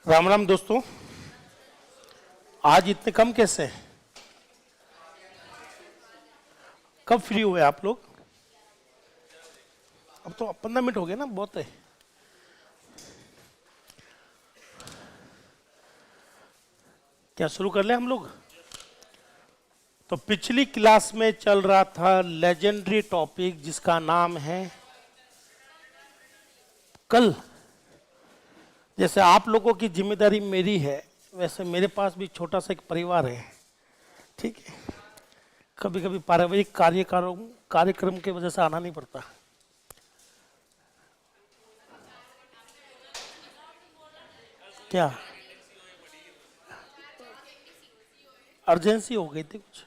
राम राम दोस्तों। आज इतने कम कैसे हैं? कब फ्री हुए आप लोग? अब तो 15 मिनट हो गए ना, बहुत है। क्या शुरू कर ले हम लोग? तो पिछली क्लास में चल रहा था लेजेंडरी टॉपिक जिसका नाम है कल। जैसे आप लोगों की जिम्मेदारी मेरी है, वैसे मेरे पास भी छोटा सा एक परिवार है, ठीक है। कभी कभी पारिवारिक कार्यक्रम की वजह से आना नहीं पड़ता। क्या अर्जेंसी हो गई थी कुछ?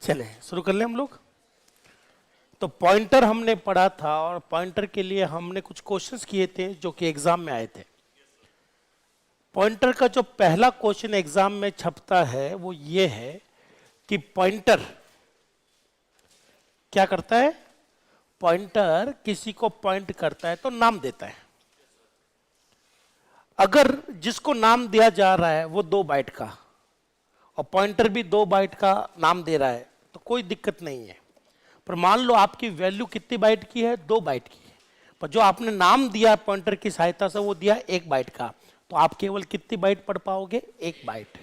चले शुरू कर ले हम लोग। तो पॉइंटर हमने पढ़ा था और पॉइंटर के लिए हमने कुछ क्वेश्चंस किए थे जो कि एग्जाम में आए थे। पॉइंटर का जो पहला क्वेश्चन एग्जाम में छपता है वो ये है कि पॉइंटर क्या करता है। पॉइंटर किसी को पॉइंट करता है तो नाम देता है। अगर जिसको नाम दिया जा रहा है वो 2 बाइट का और पॉइंटर भी 2 बाइट का नाम दे रहा है तो कोई दिक्कत नहीं है। पर मान लो आपकी वैल्यू कितनी बाइट की है? 2 बाइट की है। पर जो आपने नाम दिया पॉइंटर की सहायता से वो दिया 1 बाइट का, तो आप केवल कितनी बाइट पढ़ पाओगे? 1 बाइट।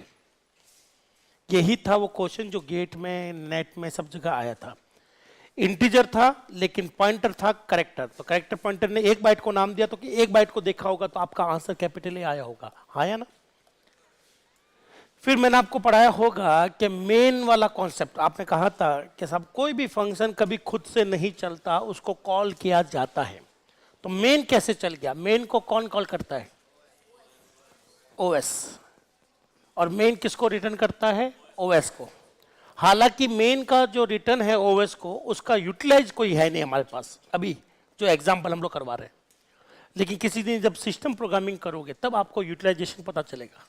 यही था वो क्वेश्चन जो गेट में, नेट में, सब जगह आया था। इंटीजर था लेकिन पॉइंटर था करेक्टर, तो करेक्टर पॉइंटर ने 1 बाइट को नाम दिया तो कि 1 बाइट को देखा होगा तो आपका आंसर कैपिटल ए आया होगा। आया ना? फिर मैंने आपको पढ़ाया होगा कि मेन वाला कॉन्सेप्ट। आपने कहा था कि साहब कोई भी फंक्शन कभी खुद से नहीं चलता, उसको कॉल किया जाता है। तो मेन कैसे चल गया? मेन को कौन कॉल करता है? ओएस। और मेन किसको रिटर्न करता है? ओएस को। हालांकि मेन का जो रिटर्न है ओएस को, उसका यूटिलाइज कोई है नहीं हमारे पास अभी, जो एग्जाम्पल हम लोग करवा रहे हैं। लेकिन किसी दिन जब सिस्टम प्रोग्रामिंग करोगे तब आपको यूटिलाइजेशन पता चलेगा।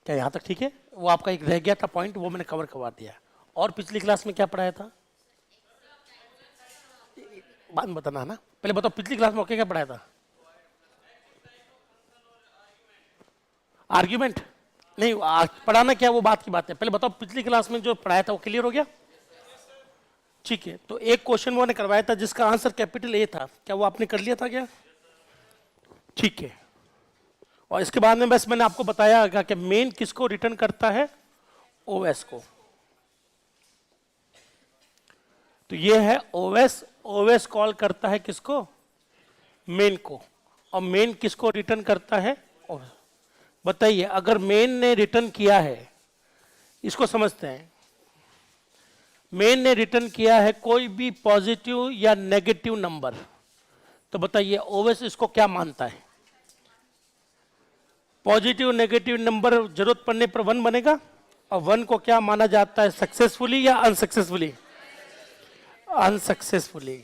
क्या यहाँ तक ठीक है? वो आपका एक रह गया था पॉइंट, वो मैंने कवर करवा दिया। और पिछली क्लास में क्या पढ़ाया था? बाद में बताना है ना, पहले बताओ पिछली क्लास में ओके क्या पढ़ाया था? आर्ग्यूमेंट नहीं, पढ़ाना क्या वो बात की बात है। पहले बताओ पिछली क्लास में जो पढ़ाया था वो क्लियर हो गया? ठीक है। तो एक क्वेश्चन वो ने करवाया था जिसका आंसर कैपिटल ए था, क्या वो आपने कर लिया था क्या? ठीक है। और इसके बाद में बस मैंने आपको बताया कि मेन किसको रिटर्न करता है? ओएस को। तो ये है ओएस। ओएस कॉल करता है किसको? मेन को। और मेन किसको रिटर्न करता है? ओएस। बताइए, अगर मेन ने रिटर्न किया है, इसको समझते हैं। मेन ने रिटर्न किया है कोई भी पॉजिटिव या नेगेटिव नंबर, तो बताइए ओएस इसको क्या मानता है? पॉजिटिव नेगेटिव नंबर जरूरत पड़ने पर 1 बनेगा। और 1 को क्या माना जाता है? सक्सेसफुली या अनसक्सेसफुली? अनसक्सेसफुली।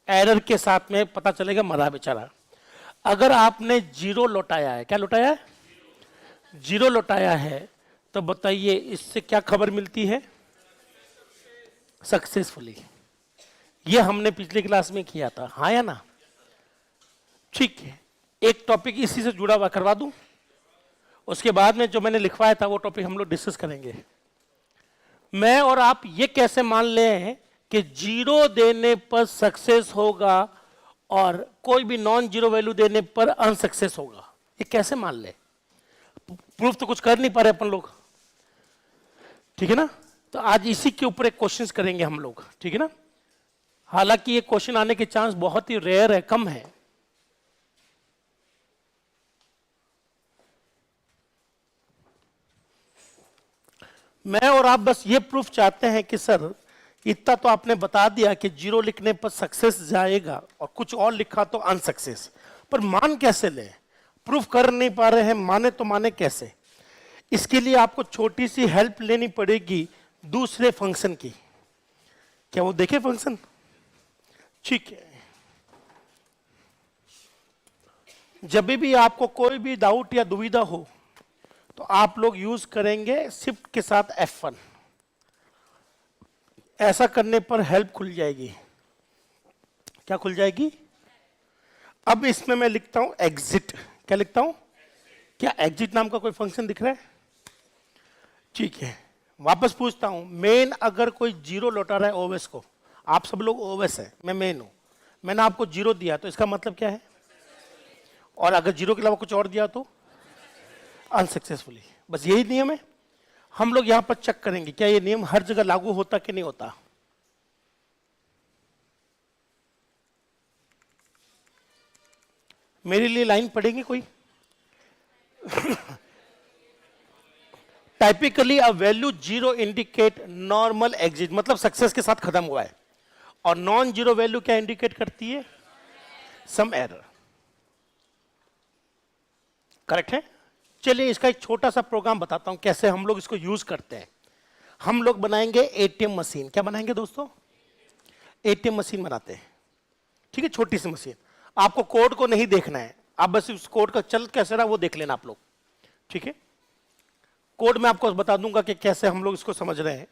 एरर के साथ में पता चलेगा मरा बेचारा। अगर आपने 0 लौटाया है, क्या लौटाया है? 0 लौटाया है, तो बताइए इससे क्या खबर मिलती है? सक्सेसफुली। ये हमने पिछली क्लास में किया था, हाँ या ना? ठीक है। एक टॉपिक इसी से जुड़ा हुआ करवा दूं, उसके बाद में जो मैंने लिखवाया था वो टॉपिक हम लोग डिस्कस करेंगे। मैं और आप ये कैसे मान लें कि 0 देने पर सक्सेस होगा और कोई भी नॉन 0 वैल्यू देने पर अनसक्सेस होगा? ये कैसे मान ले? प्रूफ तो कुछ कर नहीं पा रहे अपन लोग, ठीक है ना? तो आज इसी के ऊपर एक क्वेश्चंस करेंगे हम लोग, ठीक है ना? हालांकि ये क्वेश्चन आने के चांस बहुत ही रेयर है, कम है। मैं और आप बस ये प्रूफ चाहते हैं कि सर इतना तो आपने बता दिया कि 0 लिखने पर सक्सेस जाएगा और कुछ और लिखा तो अनसक्सेस, पर मान कैसे ले? प्रूफ कर नहीं पा रहे हैं, माने तो माने कैसे? इसके लिए आपको छोटी सी हेल्प लेनी पड़ेगी दूसरे फंक्शन की। क्या वो देखे फंक्शन? ठीक है। जब भी आपको कोई भी डाउट या दुविधा हो तो आप लोग यूज करेंगे शिफ्ट के साथ F1। ऐसा करने पर हेल्प खुल जाएगी। क्या खुल जाएगी? अब इसमें मैं लिखता हूं एग्जिट। क्या लिखता हूं? क्या एग्जिट नाम का कोई फंक्शन दिख रहा है? ठीक है, वापस पूछता हूं, मेन अगर कोई जीरो लौटा रहा है ओवेस को, आप सब लोग ओवेस है, मैं मेन हूं, मैंने आपको जीरो दिया तो इसका मतलब क्या है? और अगर जीरो के अलावा कुछ और दिया तो अनसक्सेसफुली। बस यही नियम है। हम लोग यहां पर चेक करेंगे क्या ये नियम हर जगह लागू होता कि नहीं होता। मेरे लिए लाइन पढ़ेंगे कोई? Typically a value zero indicate normal exit, मतलब सक्सेस के साथ खत्म हुआ है, और नॉन जीरो वैल्यू क्या इंडिकेट करती है? सम एरर। करेक्ट है? चलिए इसका एक छोटा सा प्रोग्राम बताता हूं कैसे हम लोग इसको यूज करते हैं। हम लोग बनाएंगे एटीएम मशीन। क्या बनाएंगे दोस्तों? एटीएम मशीन बनाते हैं। ठीक है, छोटी सी मशीन। आपको कोड को नहीं देखना है, आप बस उस कोड का चल कैसे रहा वो देख लेना आप लोग। ठीक है, कोड में आपको बता दूंगा कि कैसे हम लोग इसको समझ रहे हैं।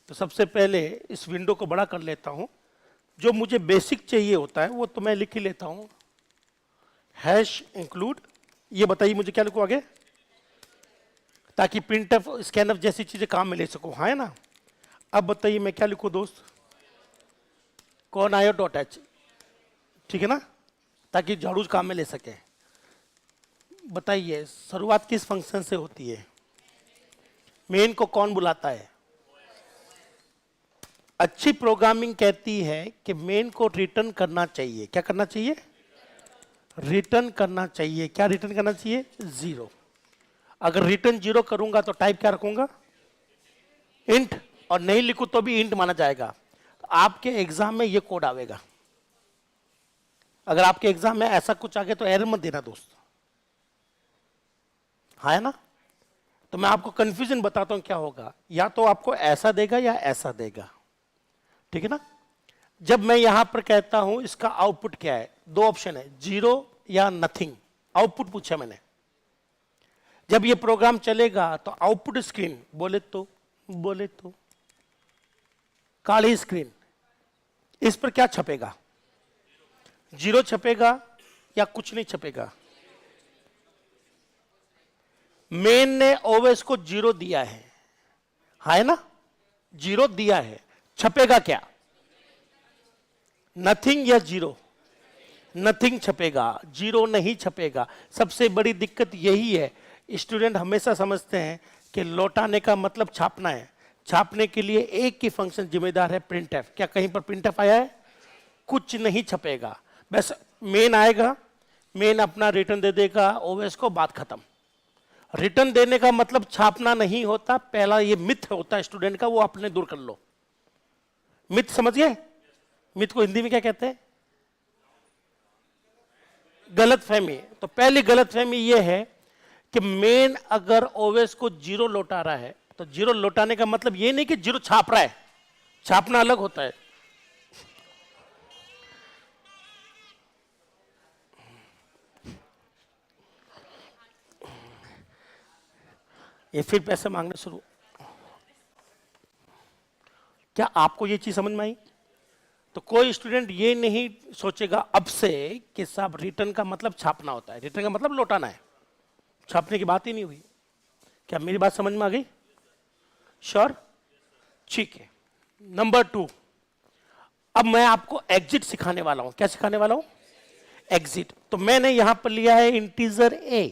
तो सबसे पहले इस विंडो को बड़ा कर लेता हूं। जो मुझे बेसिक चाहिए होता है वो तो मैं लिख ही लेता हूं, हैश इंक्लूड। ये बताइए मुझे क्या लिखूं आगे, ताकि प्रिंटफ स्कैनफ जैसी चीजें काम में ले सकूं। हाँ है ना? अब बताइए मैं क्या लिखूं दोस्त? कौन आयो डॉट एच, ठीक है ना, ताकि झाड़ू काम में ले सके। बताइए शुरुआत किस फंक्शन से होती है? मेन को कौन बुलाता है? अच्छी प्रोग्रामिंग कहती है कि मेन को रिटर्न करना चाहिए। क्या करना चाहिए? रिटर्न करना चाहिए। क्या रिटर्न करना चाहिए? जीरो। अगर रिटर्न जीरो करूंगा तो टाइप क्या रखूंगा? इंट। और नहीं लिखूं तो भी इंट माना जाएगा। तो आपके एग्जाम में ये कोड आवेगा। अगर आपके एग्जाम में ऐसा कुछ आ गया तो एरर मत देना दोस्त। हाँ है ना? तो मैं आपको कंफ्यूजन बताता हूं क्या होगा। या तो आपको ऐसा देगा या ऐसा देगा। ठीक है ना? जब मैं यहां पर कहता हूं इसका आउटपुट क्या है, दो ऑप्शन है, जीरो या नथिंग। आउटपुट पूछा मैंने। जब ये प्रोग्राम चलेगा तो आउटपुट स्क्रीन बोले तो काली स्क्रीन, इस पर क्या छपेगा? जीरो छपेगा या कुछ नहीं छपेगा? मेन ने ओवेस को जीरो दिया है ना? जीरो दिया है, छपेगा क्या? नथिंग या जीरो? नथिंग छपेगा, जीरो नहीं छपेगा। सबसे बड़ी दिक्कत यही है, स्टूडेंट हमेशा समझते हैं कि लौटाने का मतलब छापना है। छापने के लिए एक ही फंक्शन जिम्मेदार है, प्रिंटफ। क्या कहीं पर प्रिंटफ आया है? कुछ नहीं छपेगा। बस मेन आएगा, मेन अपना रिटर्न दे देगा ओवेस को, बात खत्म। रिटर्न देने का मतलब छापना नहीं होता। पहला ये मिथ होता है स्टूडेंट का, वो आपने दूर कर लो। मिथ समझ गए? मिथ को हिंदी में क्या कहते हैं? गलत फहमी। तो पहली गलत फहमी यह है कि मेन अगर ओवेस को जीरो लौटा रहा है तो जीरो लौटाने का मतलब यह नहीं कि जीरो छाप रहा है। छापना अलग होता है। ये फिर पैसे मांगना शुरू। क्या आपको ये चीज समझ में आई? तो कोई स्टूडेंट ये नहीं सोचेगा अब से कि साहब रिटर्न का मतलब छापना होता है, रिटर्न का मतलब लौटाना है। छापने की बात ही नहीं हुई। क्या मेरी बात समझ में आ गई? श्योर? ठीक है। नंबर 2, अब मैं आपको एग्जिट सिखाने वाला हूं। क्या सिखाने वाला हूं? एग्जिट। तो मैंने यहां पर लिया है इंटीजर ए।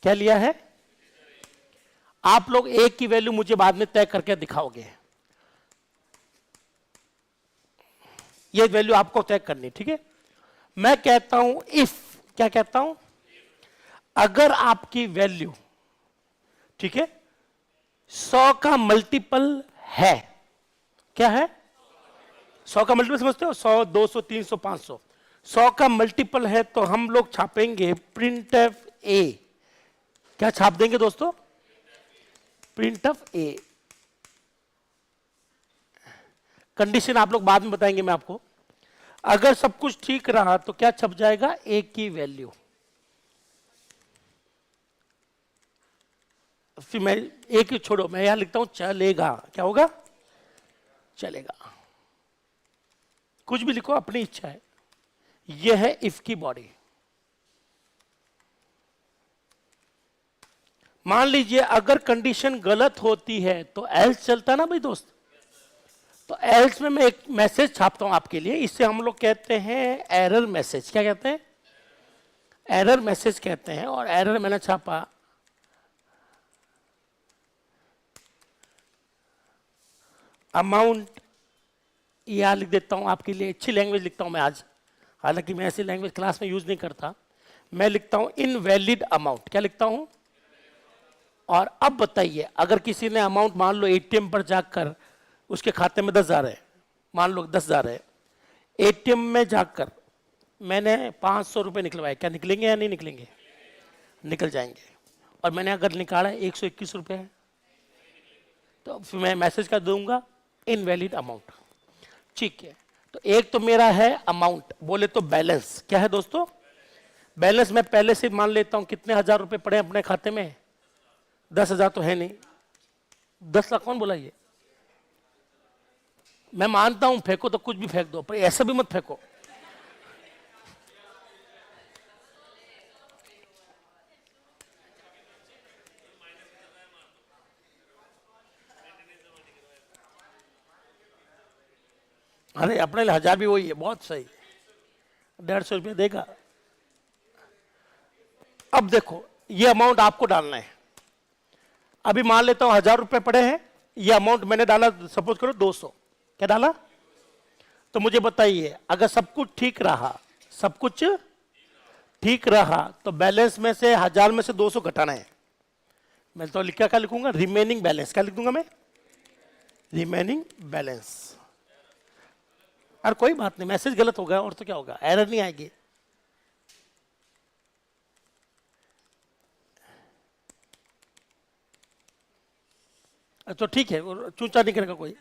क्या लिया है? आप लोग ए की वैल्यू मुझे बाद में तय करके दिखाओगे। ये वैल्यू आपको तय करनी, ठीक है? मैं कहता हूं इफ, क्या कहता हूं? अगर आपकी वैल्यू, ठीक है, 100 का मल्टीपल है। क्या है? 100 का मल्टीपल समझते हो? 100, 200, 300, 500। 100 का मल्टीपल है तो हम लोग छापेंगे प्रिंटफ ए। क्या छाप देंगे दोस्तों? प्रिंटफ ए। कंडीशन आप लोग बाद में बताएंगे मैं आपको। अगर सब कुछ ठीक रहा तो क्या छप जाएगा? ए की वैल्यू। फिर मैं एक ही छोड़ो, मैं यहां लिखता हूं चलेगा। क्या होगा? चलेगा। कुछ भी लिखो, अपनी इच्छा है। यह है इफ की बॉडी। मान लीजिए अगर कंडीशन गलत होती है तो एल्स चलता ना भाई दोस्त। तो एल्स में मैं एक मैसेज छापता हूं आपके लिए, इससे हम लोग कहते हैं एरर मैसेज। क्या कहते हैं? एरर मैसेज कहते हैं। और एरर मैंने छापा अमाउंट, यहां लिख देता हूं आपके लिए, अच्छी लैंग्वेज लिखता हूं मैं आज, हालांकि मैं ऐसी लैंग्वेज क्लास में यूज नहीं करता। मैं लिखता हूं इनवैलिड अमाउंट। क्या लिखता हूं? और अब बताइए, अगर किसी ने अमाउंट मान लो एटीएम पर जाकर उसके खाते में 10,000 है, मान लो 10,000 है, एटीएम में जाकर मैंने 500 रुपये निकलवाए, क्या निकलेंगे या नहीं निकलेंगे? निकल जाएंगे। और मैंने अगर निकाला 121 रुपये है, तो फिर मैं मैसेज कर दूंगा इनवैलिड अमाउंट। ठीक है, तो एक तो मेरा है अमाउंट, बोले तो बैलेंस। क्या है दोस्तों? बैलेंस मैं पहले से मान लेता हूं कितने हजार रुपए पड़े अपने खाते में। 10,000 तो है नहीं, 10 लाख कौन बोला ये? मैं मानता हूं फेंको तो कुछ भी फेंक दो, पर ऐसा भी मत फेंको। अरे अपने लिए 1000 भी वही है, बहुत सही, 150 रुपये देगा। अब देखो ये अमाउंट आपको डालना है। अभी मान लेता हूं 1000 रुपये पड़े हैं, ये अमाउंट मैंने डाला, सपोज करो 200। क्या डाला? तो मुझे बताइए, अगर सब कुछ ठीक रहा, सब कुछ ठीक रहा, तो बैलेंस में से 1000 में से 200 घटाना है। मैं तो लिखा क्या लिखूंगा? Remaining balance. क्या लिख दूंगा मैं? Remaining balance. और कोई बात नहीं, मैसेज गलत होगा और तो क्या होगा, एरर नहीं आएगी। तो ठीक है, चूचा नहीं करेगा कोई।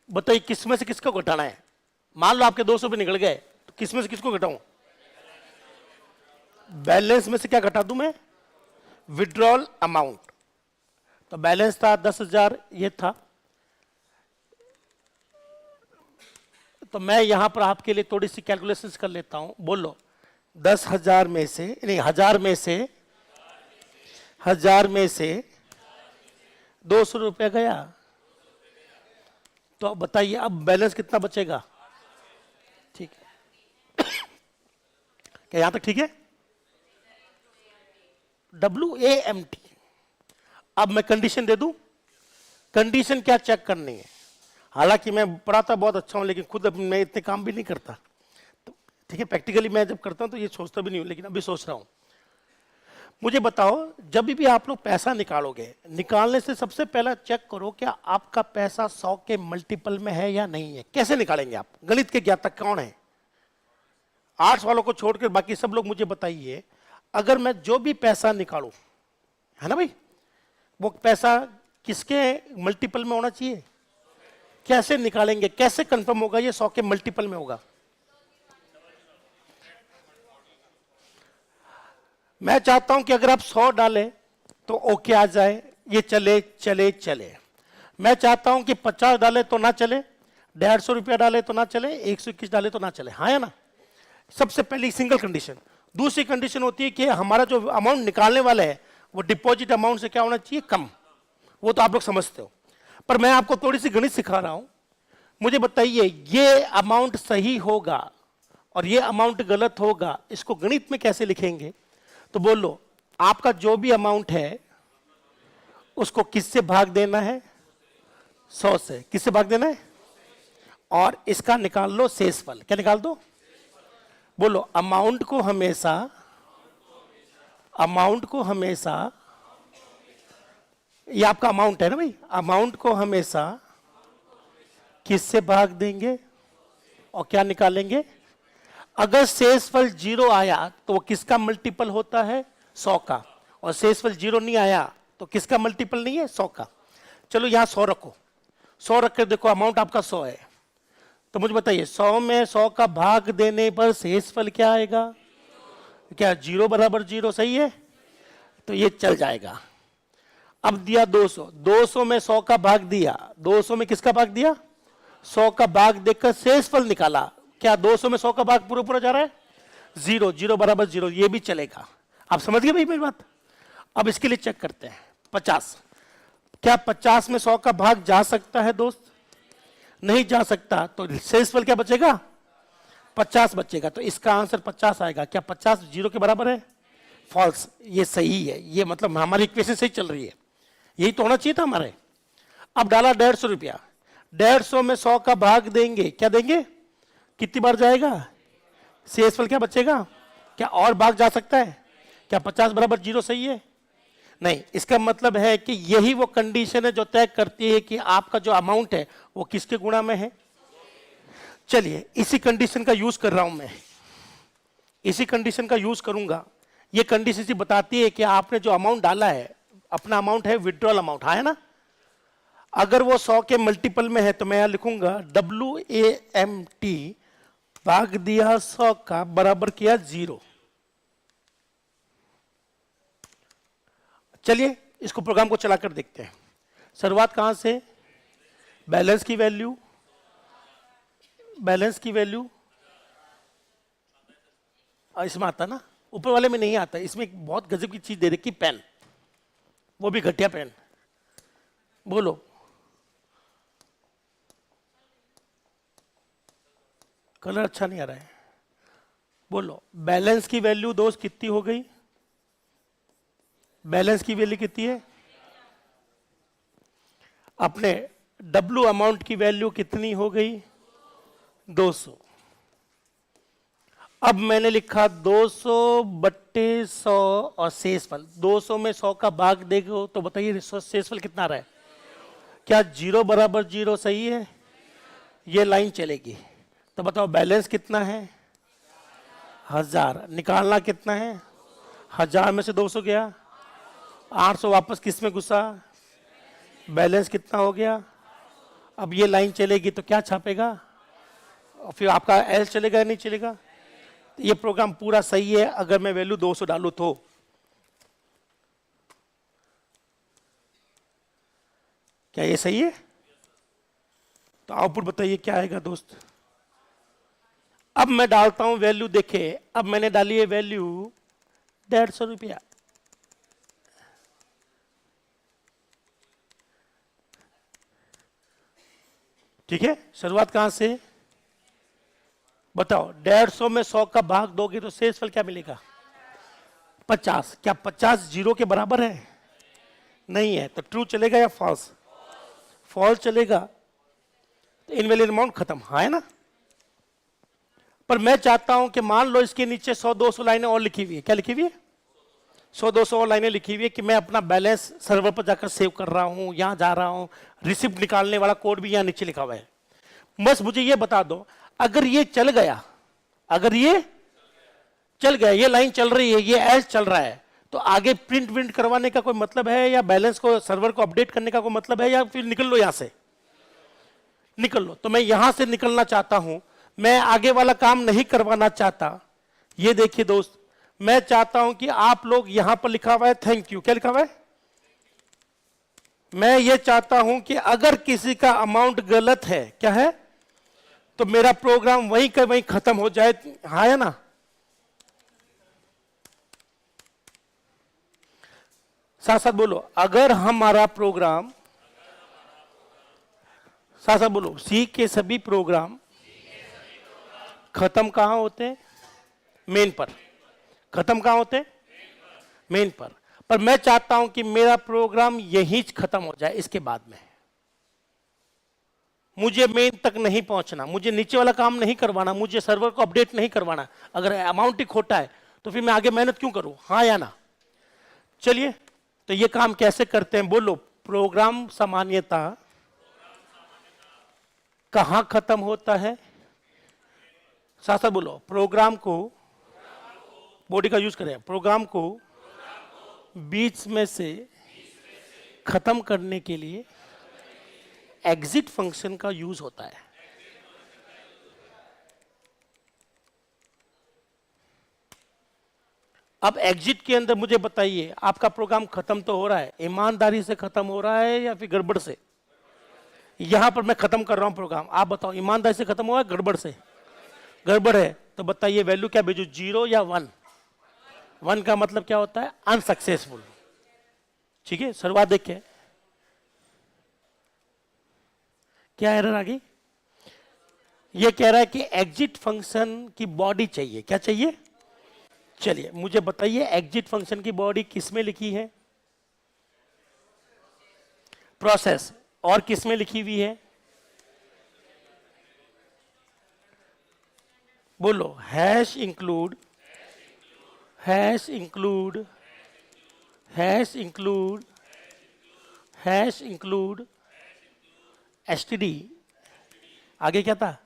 बताइए किस में से किसको घटाना है? मान लो आपके 200 भी निकल गए, तो किस में से किसको घटाऊं? बैलेंस में से क्या घटा दूं मैं? Withdrawal amount. तो बैलेंस था 10,000, ये था। तो मैं यहां पर आपके लिए थोड़ी सी कैलकुलेशंस कर लेता हूं। बोलो 10,000 में से, नहीं 1000 में से, 1000 में से 200 रुपया गया, तो अब बताइए अब बैलेंस कितना बचेगा? ठीक है। क्या यहां तक ठीक है? WAMT। अब मैं कंडीशन दे दूं। कंडीशन क्या चेक करनी है? हालांकि मैं पढ़ाता बहुत अच्छा हूं, लेकिन खुद मैं इतने काम भी नहीं करता। तो ठीक है, प्रैक्टिकली मैं जब करता हूं तो ये सोचता भी नहीं हूं, लेकिन अभी सोच रहा हूं। मुझे बताओ, जब भी आप लोग पैसा निकालोगे, निकालने से सबसे पहला चेक करो क्या आपका पैसा 100 के मल्टीपल में है या नहीं है। कैसे निकालेंगे आप? गणित के ज्ञाता कौन है? आर्ट्स वालों को छोड़कर बाकी सब लोग मुझे बताइए, अगर मैं जो भी पैसा निकालूं, है ना भाई, वो पैसा किसके मल्टीपल में होना चाहिए? कैसे निकालेंगे? कैसे कंफर्म होगा ये 100 के मल्टीपल में होगा? मैं चाहता हूं कि अगर आप 100 डालें तो ओके आ जाए, ये चले चले चले। मैं चाहता हूं कि 50 डाले तो ना चले, 150 रुपया डाले तो ना चले, 121 डाले तो ना चले। हाँ या ना? सबसे पहली सिंगल कंडीशन। दूसरी कंडीशन होती है कि हमारा जो अमाउंट निकालने वाला है वो डिपॉजिट अमाउंट से क्या होना चाहिए? कम। वो तो आप लोग समझते हो, पर मैं आपको थोड़ी सी गणित सिखा रहा हूं। मुझे बताइए, ये अमाउंट सही होगा और ये अमाउंट गलत होगा, इसको गणित में कैसे लिखेंगे? तो बोलो, आपका जो भी अमाउंट है उसको किससे भाग देना है? 100 से। किससे भाग देना है? और इसका निकाल लो शेषफल। क्या निकाल दो? बोलो, अमाउंट को हमेशा, ये आपका अमाउंट है ना भाई, अमाउंट को हमेशा किससे भाग देंगे और क्या निकालेंगे? अगर शेषफल 0 आया तो वो किसका मल्टीपल होता है? 100 का। और शेषफल 0 नहीं आया तो किसका मल्टीपल नहीं है? 100 का। चलो यहां 100 रखो, 100 रख कर देखो, अमाउंट आपका 100 है। तो मुझे बताइए, 100 में 100 का भाग देने पर शेषफल क्या आएगा? क्या 0 बराबर 0 सही है? तो ये चल जाएगा। अब दिया 200, 200 में 100 का भाग दिया, 200 में किसका भाग दिया, 100 का भाग देकर शेषफल निकाला। क्या 200 में 100 का भाग पूरा पूरा जा रहा है, 0, 0 बराबर 0, ये भी चलेगा। आप समझ गए भाई मेरी बात। अब इसके लिए चेक करते हैं 50, क्या 50 में 100 का भाग जा सकता है दोस्त, नहीं जा सकता, तो शेषफल क्या बचेगा, 50 बचेगा। तो इसका आंसर 50 आएगा। क्या 50 0 के बराबर है, फॉल्स। ये सही है, ये मतलब हमारी इक्वेशन सही चल रही है, यही तो होना चाहिए था हमारे। अब डाला 150 रुपया, 150 में 100 का भाग देंगे, क्या देंगे, कितनी बार जाएगा, शेषफल क्या बचेगा। क्या और भाग जा सकता है, क्या 50 बराबर 0 सही है, नहीं। इसका मतलब है कि यही वो कंडीशन है जो तय करती है कि आपका जो अमाउंट है वो किसके गुणा में है। चलिए इसी कंडीशन का यूज कर रहा हूं मैं, इसी कंडीशन का यूज करूंगा। ये कंडीशन सी बताती है कि आपने जो अमाउंट डाला है, अपना अमाउंट है विड्रॉल अमाउंट, हाँ है ना। अगर वो 100 के मल्टीपल में है तो मैं यहां लिखूंगा WAMT भाग दिया 100 का बराबर किया 0। चलिए इसको प्रोग्राम को चलाकर देखते हैं। शुरुआत कहां से, बैलेंस की वैल्यू, बैलेंस की वैल्यू इसमें आता ना, ऊपर वाले में नहीं आता। इसमें एक बहुत गजब की चीज दे रखी, पेन, वो भी घटिया पेन। बोलो, कलर अच्छा नहीं आ रहा है। बोलो, बैलेंस की वैल्यू दोस्त कितनी हो गई, बैलेंस की वैल्यू कितनी है, अपने डब्ल्यू अमाउंट की वैल्यू कितनी हो गई, 200। अब मैंने लिखा 200 बट्टे 100 और शेषफल, 200 में 100 का भाग देखो तो बताइए शेषफल कितना आ रहा है। क्या 0 बराबर 0 सही है, ये लाइन चलेगी। तो बताओ बैलेंस कितना है, 1000, निकालना कितना है, 1000 में से 200 गया, 800 वापस किस में घुसा, बैलेंस कितना हो गया। अब ये लाइन चलेगी तो क्या छापेगा, और फिर आपका एल चलेगा या नहीं चलेगा। तो ये प्रोग्राम पूरा सही है अगर मैं वैल्यू 200 डालू तो। क्या ये सही है, तो आउटपुट बताइए क्या आएगा दोस्त। अब मैं डालता हूं वैल्यू, देखे अब मैंने डाली है वैल्यू 150 रुपया। ठीक है, शुरुआत कहां से बताओ, 150 में 100 का भाग दोगे तो शेषफल क्या मिलेगा, 50। क्या 50 0 के बराबर है, नहीं है, तो ट्रू चलेगा या फॉल्स, फॉल्स चलेगा। तो इनवैलिड अमाउंट खत्म, हाँ है ना। पर मैं चाहता हूं कि मान लो इसके नीचे 100-200 लाइनें और लिखी हुई है, क्या लिखी हुई है, 100-200 और लाइनें लिखी हुई है कि मैं अपना बैलेंस सर्वर पर जाकर सेव कर रहा हूं, यहां जा रहा हूं, रिसिप्ट निकालने वाला कोड भी यहां नीचे लिखा हुआ है। बस मुझे ये बता दो, अगर ये चल गया, अगर ये चल गया, ये लाइन चल रही है, ये एज चल रहा है, तो आगे प्रिंट विंट करवाने का कोई मतलब है, या बैलेंस को सर्वर को अपडेट करने का कोई मतलब है, या फिर निकल लो यहां से, निकल लो। तो मैं यहां से निकलना चाहता हूं, मैं आगे वाला काम नहीं करवाना चाहता। ये देखिए दोस्त, मैं चाहता हूं कि आप लोग यहां पर लिखा हुआ है थैंक यू, क्या लिखा हुआ है, मैं ये चाहता हूं कि अगर किसी का अमाउंट गलत है, क्या है, तो मेरा प्रोग्राम वहीं का वहीं खत्म हो जाए, हाँ है ना। साथ साथ बोलो, अगर हमारा प्रोग्राम, साथ साथ बोलो, सी के सभी प्रोग्राम खत्म कहां होते हैं, मेन पर। खत्म कहां होते हैं, मेन पर मैं चाहता हूं कि मेरा प्रोग्राम यहीं खत्म हो जाए, इसके बाद में मुझे मेन तक नहीं पहुंचना, मुझे नीचे वाला काम नहीं करवाना, मुझे सर्वर को अपडेट नहीं करवाना। अगर अमाउंट ही खोटा है तो फिर मैं आगे मेहनत क्यों करूं, हाँ या ना। चलिए तो ये काम कैसे करते हैं, बोलो, प्रोग्राम सामान्यता कहां खत्म होता है, साथ साथ बोलो, प्रोग्राम को, बॉडी का यूज करें, प्रोग्राम को बीच में से खत्म करने के लिए एग्जिट फंक्शन का यूज होता है। अब एग्जिट के अंदर मुझे बताइए, आपका प्रोग्राम खत्म तो हो रहा है, ईमानदारी से खत्म हो रहा है या फिर गड़बड़ से? यहां पर मैं खत्म कर रहा हूं प्रोग्राम, आप बताओ ईमानदारी से खत्म हुआ है गड़बड़ से? गड़बड़ है। तो बताइए वैल्यू क्या भेजू, 0 या 1? 1 का मतलब क्या होता है? अनसक्सेसफुल। ठीक है, शुरुआत देखिए क्या एरर आ गई। ये कह रहा है कि एग्जिट फंक्शन की बॉडी चाहिए। क्या चाहिए? चलिए मुझे बताइए एग्जिट फंक्शन की बॉडी किस में लिखी है? प्रोसेस। और किस में लिखी हुई है? बोलो। Hash include, hash include, hash include, hash include std, आगे क्या था?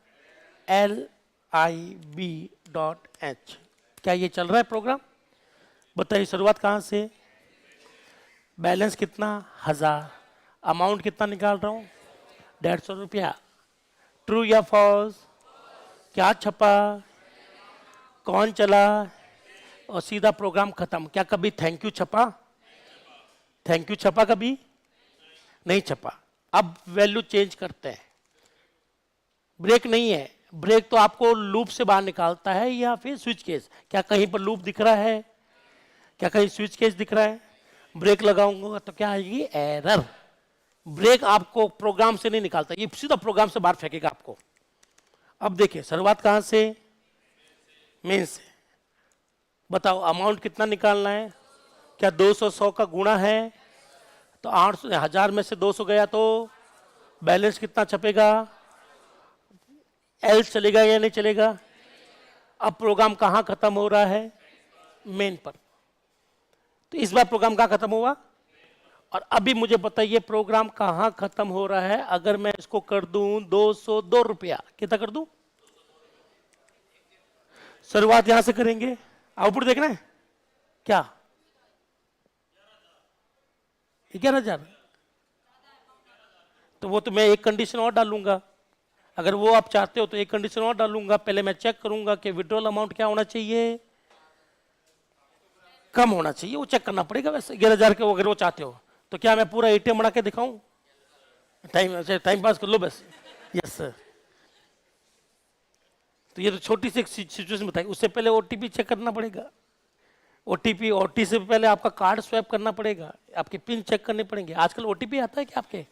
lib.h। क्या ये चल रहा है प्रोग्राम? बताइए शुरुआत कहां से? बैलेंस कितना? 1000। अमाउंट कितना निकाल रहा हूं? 150 रुपया। ट्रू या फॉल्स? क्या छपा? कौन चला? और सीधा प्रोग्राम खत्म। क्या कभी थैंक यू छपा? थैंक यू छपा कभी? नहीं छपा। अब वैल्यू चेंज करते हैं। ब्रेक नहीं है, ब्रेक तो आपको लूप से बाहर निकालता है या फिर स्विच केस। क्या कहीं पर लूप दिख रहा है? क्या कहीं स्विच केस दिख रहा है? ब्रेक लगाऊंगा तो क्या आएगी? एरर। ब्रेक आपको प्रोग्राम से नहीं निकालता, ये सीधा प्रोग्राम से बाहर फेंकेगा आपको। अब देखिए शुरुआत कहां से? मेन से। बताओ अमाउंट कितना निकालना है? क्या 200 100 का गुणा है? तो 800 1000 में से 200 गया तो बैलेंस कितना छपेगा? एल चलेगा या नहीं चलेगा? अब प्रोग्राम कहां खत्म हो रहा है? मेन पर। तो इस बार प्रोग्राम कहां खत्म हुआ? और अभी मुझे बताइए प्रोग्राम कहां खत्म हो रहा है? अगर मैं इसको कर दूं 202 रुपया, कितना कर दूं? शुरुआत यहां से करेंगे। आउटपुट देखना है क्या? 11,000। तो वो तो मैं एक कंडीशन और डालूंगा। अगर वो आप चाहते हो तो एक कंडीशन और डालूंगा। पहले मैं चेक करूंगा कि विड्रॉल अमाउंट क्या होना चाहिए? कम होना चाहिए। वो चेक करना पड़ेगा वैसे 11,000 के। अगर वो चाहते हो तो क्या मैं पूरा एटीएम बना के दिखाऊं? टाइम पास कर लो बस। Yes sir. तो ये तो छोटी सी सिचुएशन बताई। उससे पहले ओटीपी चेक करना पड़ेगा। ओटीपी से पहले आपका कार्ड स्वैप करना पड़ेगा, आपके पिन चेक करने पड़ेंगे। आजकल ओटीपी आता है क्या आपके?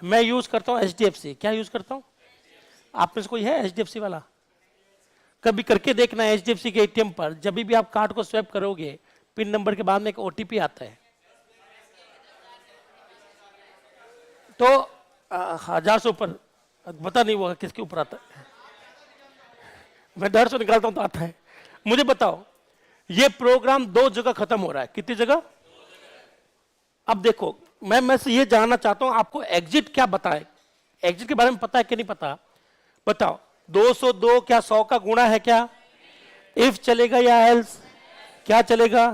मैं यूज करता हूँ एचडीएफसी। क्या यूज करता हूँ? आप में से कोई है एचडीएफसी वाला? कभी करके देखना है एचडीएफसी के एटीएम पर, जब भी आप कार्ड को स्वैप करोगे पिन नंबर के बाद में एक ओटीपी आता है। तो 1000 से ऊपर पता नहीं वो किसके ऊपर आता है। मैं 150 निकालता हूं तो आता है। मुझे बताओ ये प्रोग्राम 2 जगह खत्म हो रहा है। कितनी जगह? अब देखो मैं से ये जानना चाहता हूं आपको एग्जिट क्या बताए। एग्जिट के बारे में पता है कि नहीं पता? बताओ। 202 क्या 100 का गुणा है क्या? इफ चलेगा या एल्स? क्या चलेगा?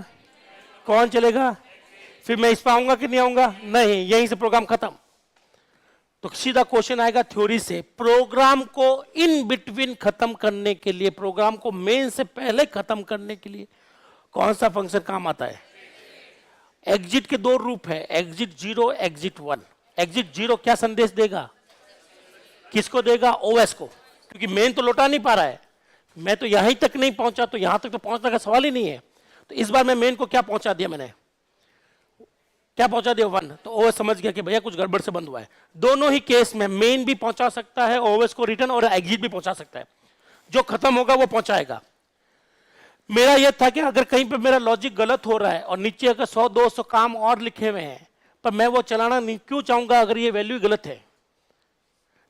कौन चलेगा? फिर मैं इस पर आऊंगा कि नहीं आऊंगा? नहीं, यहीं से प्रोग्राम खत्म। तो सीधा क्वेश्चन आएगा थ्योरी से। प्रोग्राम को इन बिटवीन खत्म करने के लिए, प्रोग्राम को मेन से पहले खत्म करने के लिए कौन सा फंक्शन काम आता है? एग्जिट के 2 रूप है, एग्जिट 0, एग्जिट 1। एग्जिट 0 क्या संदेश देगा? किसको देगा? ओएस को। क्योंकि मेन तो लौटा नहीं पा रहा है। मैं तो यहीं तक नहीं पहुंचा, तो यहां तक तो पहुंचने का सवाल ही नहीं है। तो इस बार मैं मेन को क्या पहुंचा दिया? मैंने क्या पहुंचा दिया? 1। तो ओएस समझ गया कि भैया कुछ गड़बड़ से बंद हुआ है। दोनों ही केस में मेन भी पहुंचा सकता है ओएस को रिटर्न, और एग्जिट भी पहुंचा सकता है। जो खत्म होगा वो पहुंचाएगा। मेरा यह था कि अगर कहीं पे मेरा लॉजिक गलत हो रहा है और नीचे अगर 100 200 काम और लिखे हुए हैं, पर मैं वो चलाना नहीं क्यों चाहूंगा अगर ये वैल्यू गलत है?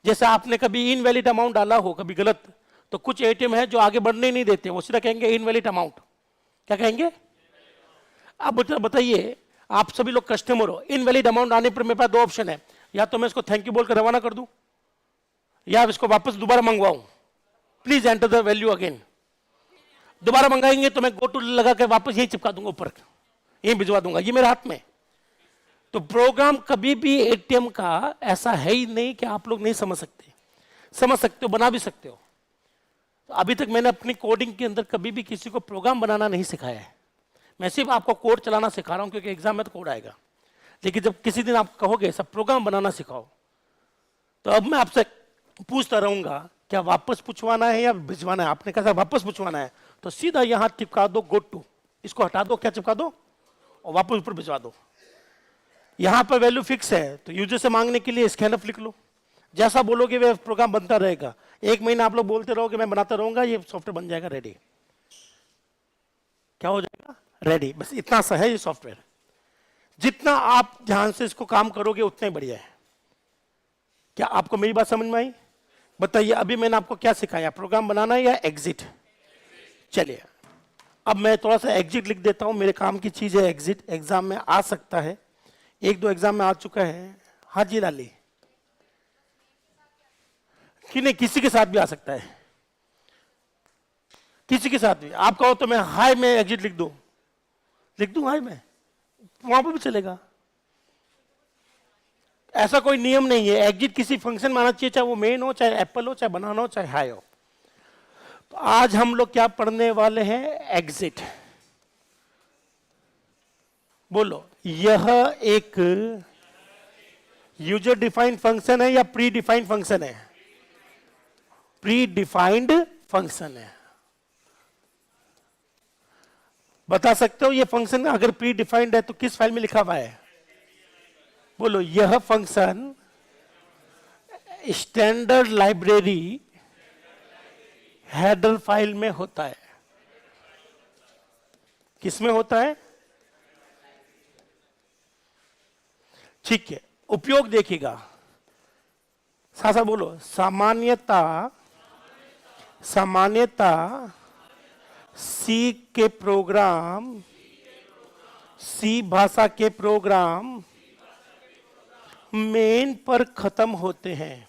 जैसे आपने कभी इनवैलिड अमाउंट डाला हो कभी गलत, तो कुछ एटीएम है जो आगे बढ़ने नहीं देते, वो सीधा कहेंगे इनवैलिड अमाउंट। क्या कहेंगे? अब बताइए, आप सभी लोग कस्टमर हो, इनवैलिड अमाउंट आने पर मेरे पास 2 ऑप्शन है। या तो मैं इसको थैंक यू बोलकर रवाना कर दूं, या इसको वापस दोबारा मंगवाऊं। Please enter the value again. दोबारा मंगाएंगे तो मैं गो टू लगा के वापस यही चिपका दूंगा ऊपर, यही भिजवा दूंगा। ये मेरे हाथ में। तो प्रोग्राम कभी भी एटीएम का ऐसा है ही नहीं कि आप लोग नहीं समझ सकते। समझ सकते हो, बना भी सकते हो। तो अभी तक मैंने अपनी कोडिंग के अंदर कभी भी किसी को प्रोग्राम बनाना नहीं सिखाया है। मैं सिर्फ आपको कोड चलाना सिखा रहा हूं क्योंकि एग्जाम में तो कोड आएगा, लेकिन जब किसी दिन आप कहोगे सब प्रोग्राम बनाना सिखाओ, तो अब मैं आपसे पूछता रहूंगा क्या वापस पूछवाना है या भिजवाना है। आपने कहा वापस पूछवाना है तो सीधा यहां चिपका दो गो टू, इसको हटा दो, क्या चिपका दो और वापस ऊपर भिजवा दो। यहां पर वैल्यू फिक्स है तो यूजर से मांगने के लिए स्कैनअप लिख लो, जैसा बोलोगे वे प्रोग्राम बनता रहेगा। एक महीना आप लोग बोलते रहोगे मैं बनाता रहूंगा, ये सॉफ्टवेयर बन जाएगा रेडी। क्या हो जाएगा? रेडी। बस इतना सा है ये सॉफ्टवेयर। जितना आप ध्यान से इसको काम करोगे उतना ही बढ़िया है। क्या आपको मेरी बात समझ में आई? बताइए अभी मैंने आपको क्या सिखाया, प्रोग्राम बनाना या एग्जिट? चलिए अब मैं थोड़ा सा एग्जिट लिख देता हूं, मेरे काम की चीज है एग्जिट। एग्जाम में आ सकता है, एक दो एग्जाम में आ चुका है। हाँ जी लाली, कि नहीं किसी के साथ भी आ सकता है, किसी के साथ भी। आप कहो तो मैं हाय में एग्जिट लिख दूं हाय में, वहां पर भी चलेगा। ऐसा कोई नियम नहीं है, एग्जिट किसी फंक्शन में आना चाहिए, चाहे वो मेन हो, चाहे एप्पल हो, चाहे बनाना हो, चाहे हाई हो। तो आज हम लोग क्या पढ़ने वाले हैं? एग्जिट। बोलो, यह एक यूजर डिफाइंड फंक्शन है या प्री डिफाइंड फंक्शन है? प्री डिफाइंड फंक्शन है। बता सकते हो ये फंक्शन अगर प्री डिफाइंड है तो किस फाइल में लिखा हुआ है? बोलो, यह function standard library header file में होता है। किसमें होता है? ठीक है, उपयोग देखिएगा, साथ बोलो। सामान्यता सी के प्रोग्राम, सी भाषा के प्रोग्राम मेन पर खत्म होते हैं,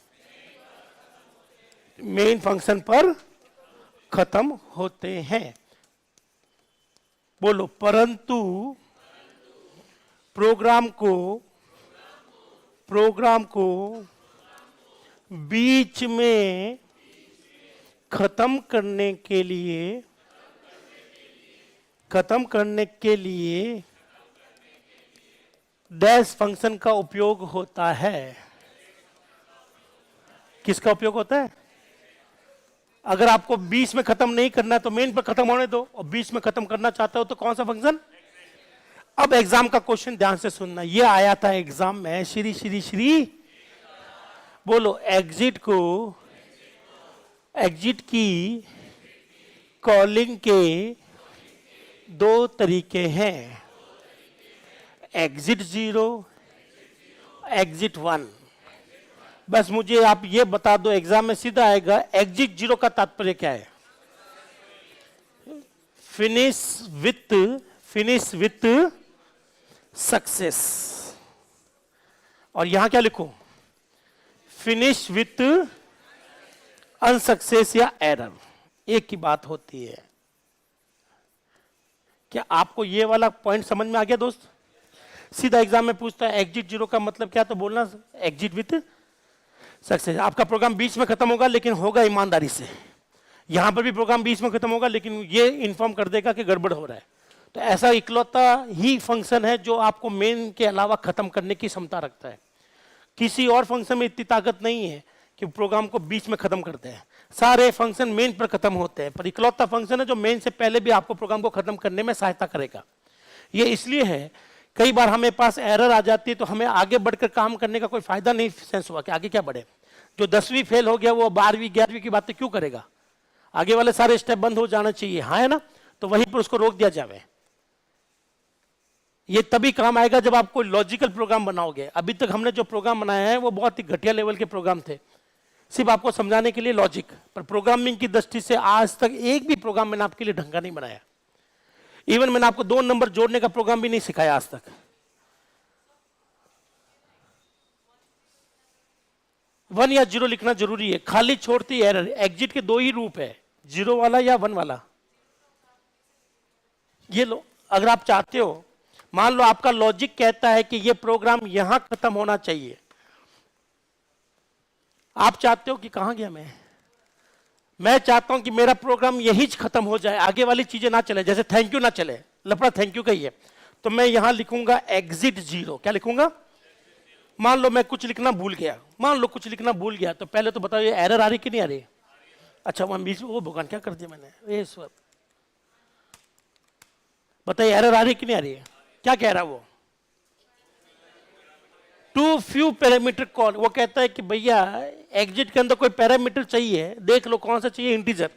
मेन फंक्शन पर खत्म होते हैं। बोलो, परंतु प्रोग्राम को बीच में खत्म करने के लिए डैश फंक्शन का उपयोग होता है। किसका उपयोग होता है? अगर आपको बीच में खत्म नहीं करना है तो मेन पर खत्म होने दो, और बीच में खत्म करना चाहते हो तो कौन सा फंक्शन? अब एग्जाम का क्वेश्चन ध्यान से सुनना, ये आया था एग्जाम में। श्री बोलो, एग्जिट की कॉलिंग के दो तरीके हैं, एग्जिट 0, एग्जिट 1। बस मुझे आप ये बता दो, एग्जाम में सीधा आएगा, एग्जिट 0 का तात्पर्य क्या है? Finish with success. और यहां क्या लिखूं? फिनिश विथ अनसक्सेस या एरर, एक ही बात होती है। क्या आपको ये वाला पॉइंट समझ में आ गया दोस्त? सीधा एग्जाम में पूछता है एग्जिट 0 का मतलब क्या, तो बोलना एग्जिट विथ सक्सेस। आपका प्रोग्राम बीच में खत्म होगा लेकिन होगा ईमानदारी से। यहां पर भी प्रोग्राम बीच में खत्म होगा लेकिन ये इन्फॉर्म कर देगा कि गड़बड़ हो रहा है। तो ऐसा इकलौता ही फंक्शन है जो आपको मेन के अलावा खत्म करने की क्षमता रखता है। किसी और फंक्शन में इतनी ताकत नहीं है कि प्रोग्राम को बीच में खत्म करते हैं। सारे फंक्शन मेन पर खत्म होते हैं, पर इकलौता फंक्शन है जो मेन से पहले भी आपको प्रोग्राम को खत्म करने में सहायता करेगा। ये इसलिए है, कई बार हमें पास एरर आ जाती है तो हमें आगे बढ़कर काम करने का कोई फायदा नहीं सेंस हुआ कि आगे क्या बढ़े। जो 10वीं फेल हो गया वो 12वीं 11वीं की बातें क्यों करेगा? आगे वाले सारे स्टेप बंद हो जाना चाहिए, हाँ है ना? तो वहीं पर उसको रोक दिया जाए। ये तभी काम आएगा जब आप कोई लॉजिकल प्रोग्राम बनाओगे। अभी तक हमने जो प्रोग्राम बनाया है वो बहुत ही घटिया लेवल के प्रोग्राम थे, सिर्फ आपको समझाने के लिए लॉजिक। पर प्रोग्रामिंग की दृष्टि से आज तक एक भी प्रोग्राम मैंने आपके लिए ढंग का नहीं बनाया। इवन मैंने आपको 2 नंबर जोड़ने का प्रोग्राम भी नहीं सिखाया आज तक। 1 या 0 लिखना जरूरी है, खाली छोड़ती एरर। एग्जिट के 2 ही रूप है, 0 वाला या 1 वाला। ये लो, अगर आप चाहते हो, मान लो आपका लॉजिक कहता है कि ये प्रोग्राम यहां खत्म होना चाहिए, आप चाहते हो कि कहां गया मैं चाहता हूं कि मेरा प्रोग्राम यही खत्म हो जाए, आगे वाली चीजें ना चले, जैसे थैंक यू ना चले। लफड़ा थैंक यू का ही है। तो मैं यहां लिखूंगा एग्जिट 0। क्या लिखूंगा? मान लो मैं कुछ लिखना भूल गया, तो पहले तो बताओ ये एरर आ रही कि नहीं आ रही? अच्छा वहां बीच में वो भगवान क्या कर दिया मैंने, ये ईश्वर बताइए एरर आ रही कि नहीं आ रही है? क्या कह रहा है वो? Too few parameter call. वो कहता है कि भैया एग्जिट के अंदर कोई पैरामीटर चाहिए, देख लो कौन सा चाहिए, इंटीजर।